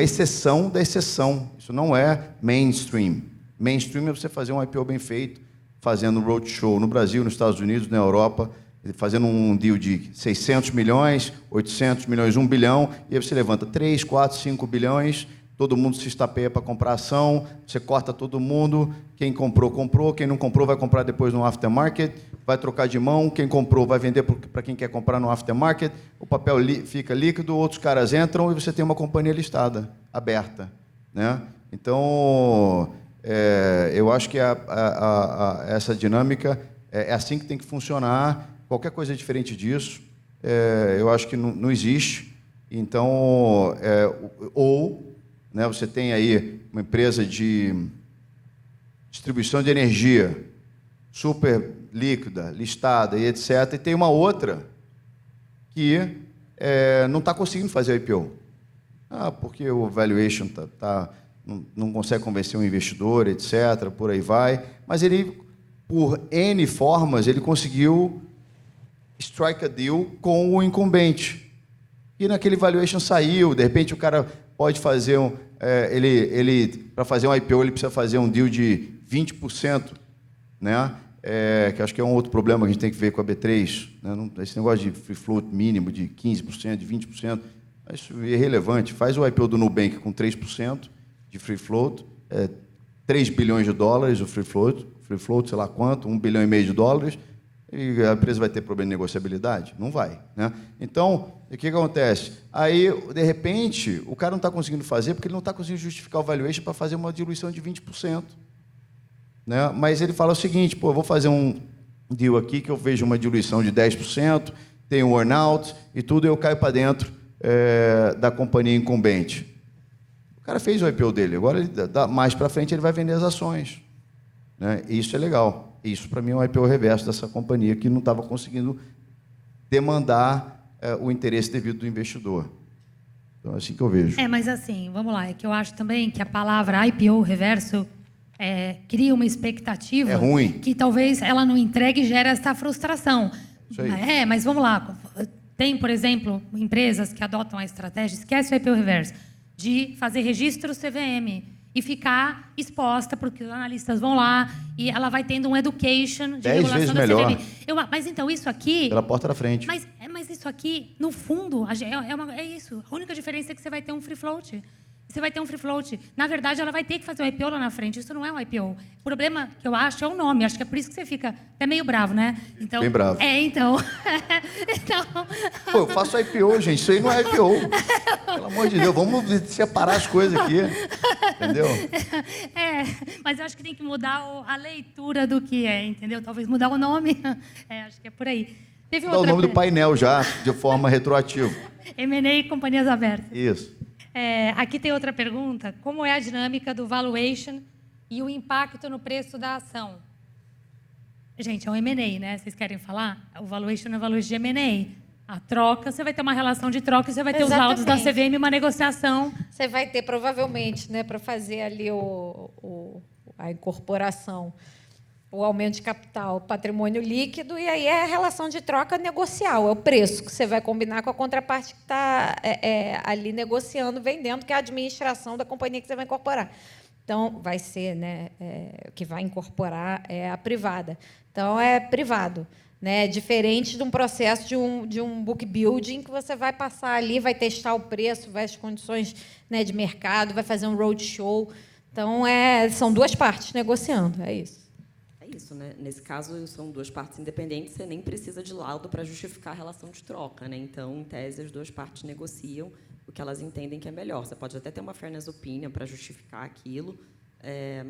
exceção da exceção. Isso não é mainstream. Mainstream é você fazer um IPO bem feito, fazendo roadshow no Brasil, nos Estados Unidos, na Europa, fazendo um deal de 600 milhões, 800 milhões, 1 bilhão, e aí você levanta 3, 4, 5 bilhões, todo mundo se estapeia para comprar ação, você corta todo mundo, quem comprou, comprou, quem não comprou vai comprar depois no aftermarket, vai trocar de mão, quem comprou vai vender para quem quer comprar no aftermarket, o papel fica líquido, outros caras entram e você tem uma companhia listada, aberta, né? Então, eu acho que essa dinâmica é assim que tem que funcionar. Qualquer coisa diferente disso, eu acho que não existe. Então, né, você tem aí uma empresa de distribuição de energia super líquida, listada e etc., e tem uma outra que não está conseguindo fazer o IPO. Porque o valuation não consegue convencer um investidor, etc., por aí vai. Mas ele, por N formas, ele conseguiu strike a deal com o incumbente. E naquele valuation saiu, de repente o cara pode fazer para fazer um IPO, ele precisa fazer um deal de 20%, né? Que acho que é um outro problema que a gente tem que ver com a B3, né? Esse negócio de free float mínimo de 15%, de 20%, isso é irrelevante. Faz o IPO do Nubank com 3% de free float, 3 bilhões de dólares o free float, sei lá quanto, 1,5 bilhão de dólares, e a empresa vai ter problema de negociabilidade? Não vai, né? Então, o que acontece? Aí, de repente, o cara não está conseguindo fazer porque ele não está conseguindo justificar o valuation para fazer uma diluição de 20%. Né? Mas ele fala o seguinte, eu vou fazer um deal aqui que eu vejo uma diluição de 10%, tem um earn-out e tudo, eu caio para dentro da companhia incumbente. O cara fez o IPO dele, agora mais para frente ele vai vender as ações. Né? E isso é legal. Isso, para mim, é um IPO reverso dessa companhia que não estava conseguindo demandar o interesse devido do investidor. Então, é assim que eu vejo. Mas assim, vamos lá, é que eu acho também que a palavra IPO reverso cria uma expectativa que talvez ela não entregue e gera essa frustração. Isso aí. Mas vamos lá. Tem, por exemplo, empresas que adotam a estratégia, esquece o IPO reverso, de fazer registro CVM e ficar exposta, porque os analistas vão lá e ela vai tendo um education de 10 regulação vezes da melhor. CVM. Mas então, isso aqui... Pela porta da frente. Mas isso aqui, no fundo, é isso. A única diferença é que você vai ter um free float. Você vai ter um free float. Na verdade, ela vai ter que fazer um IPO lá na frente. Isso não é um IPO. O problema que eu acho é o nome. Acho que é por isso que você fica até meio bravo, né? Então, bem bravo. Então... Pô, eu faço IPO, gente. Isso aí não é IPO. Pelo amor de Deus, vamos separar as coisas aqui. Entendeu? Mas eu acho que tem que mudar a leitura do que é, entendeu? Talvez mudar o nome. Acho que é por aí. Teve Dá o nome do painel já, de forma retroativa. M&A e companhias abertas. Isso. Aqui tem outra pergunta. Como é a dinâmica do valuation e o impacto no preço da ação? Gente, é um M&A, né? Vocês querem falar? O valuation é valuation de M&A. A troca, você vai ter uma relação de troca e você vai ter os laudos da CVM e uma negociação. Você vai ter, provavelmente, né, para fazer ali a incorporação, o aumento de capital, patrimônio líquido, e aí é a relação de troca negocial, é o preço que você vai combinar com a contraparte que está ali negociando, vendendo, que é a administração da companhia que você vai incorporar. Então, vai ser, né, que vai incorporar a privada. Então, é privado. Né, diferente de um processo de um book building que você vai passar ali, vai testar o preço, vai as condições, né, de mercado, vai fazer um roadshow. Então, são duas partes negociando, é isso. É isso, né? Nesse caso, são duas partes independentes, você nem precisa de laudo para justificar a relação de troca. Né? Então, em tese, as duas partes negociam o que elas entendem que é melhor. Você pode até ter uma fairness opinion para justificar aquilo,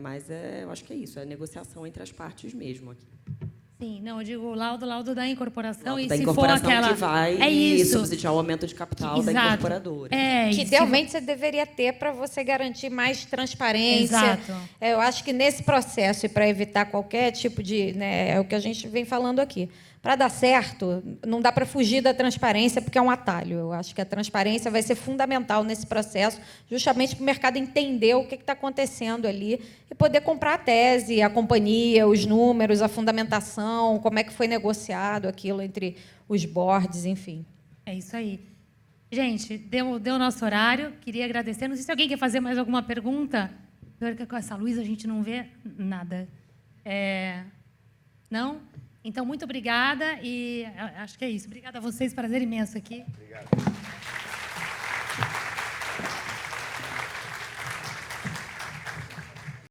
mas eu acho que é isso, é negociação entre as partes mesmo aqui. Sim, não, eu digo o laudo da incorporação. Laudo E da se incorporação for aquela... que vai é isso. subsidiar o aumento de capital da Exato. incorporadora. Que idealmente você deveria ter para você garantir mais transparência. Exato. Eu acho que nesse processo, e para evitar qualquer tipo de... né, é o que a gente vem falando aqui. Para dar certo, não dá para fugir da transparência, porque é um atalho. Eu acho que a transparência vai ser fundamental nesse processo, justamente para o mercado entender o que está acontecendo ali e poder comprar a tese, a companhia, os números, a fundamentação, como é que foi negociado aquilo entre os boards, enfim. É isso aí. Gente, deu o nosso horário. Queria agradecer. Não sei se alguém quer fazer mais alguma pergunta. Porque com essa luz a gente não vê nada. Não? Então, muito obrigada. E acho que é isso. Obrigada a vocês. Prazer imenso aqui. Obrigado.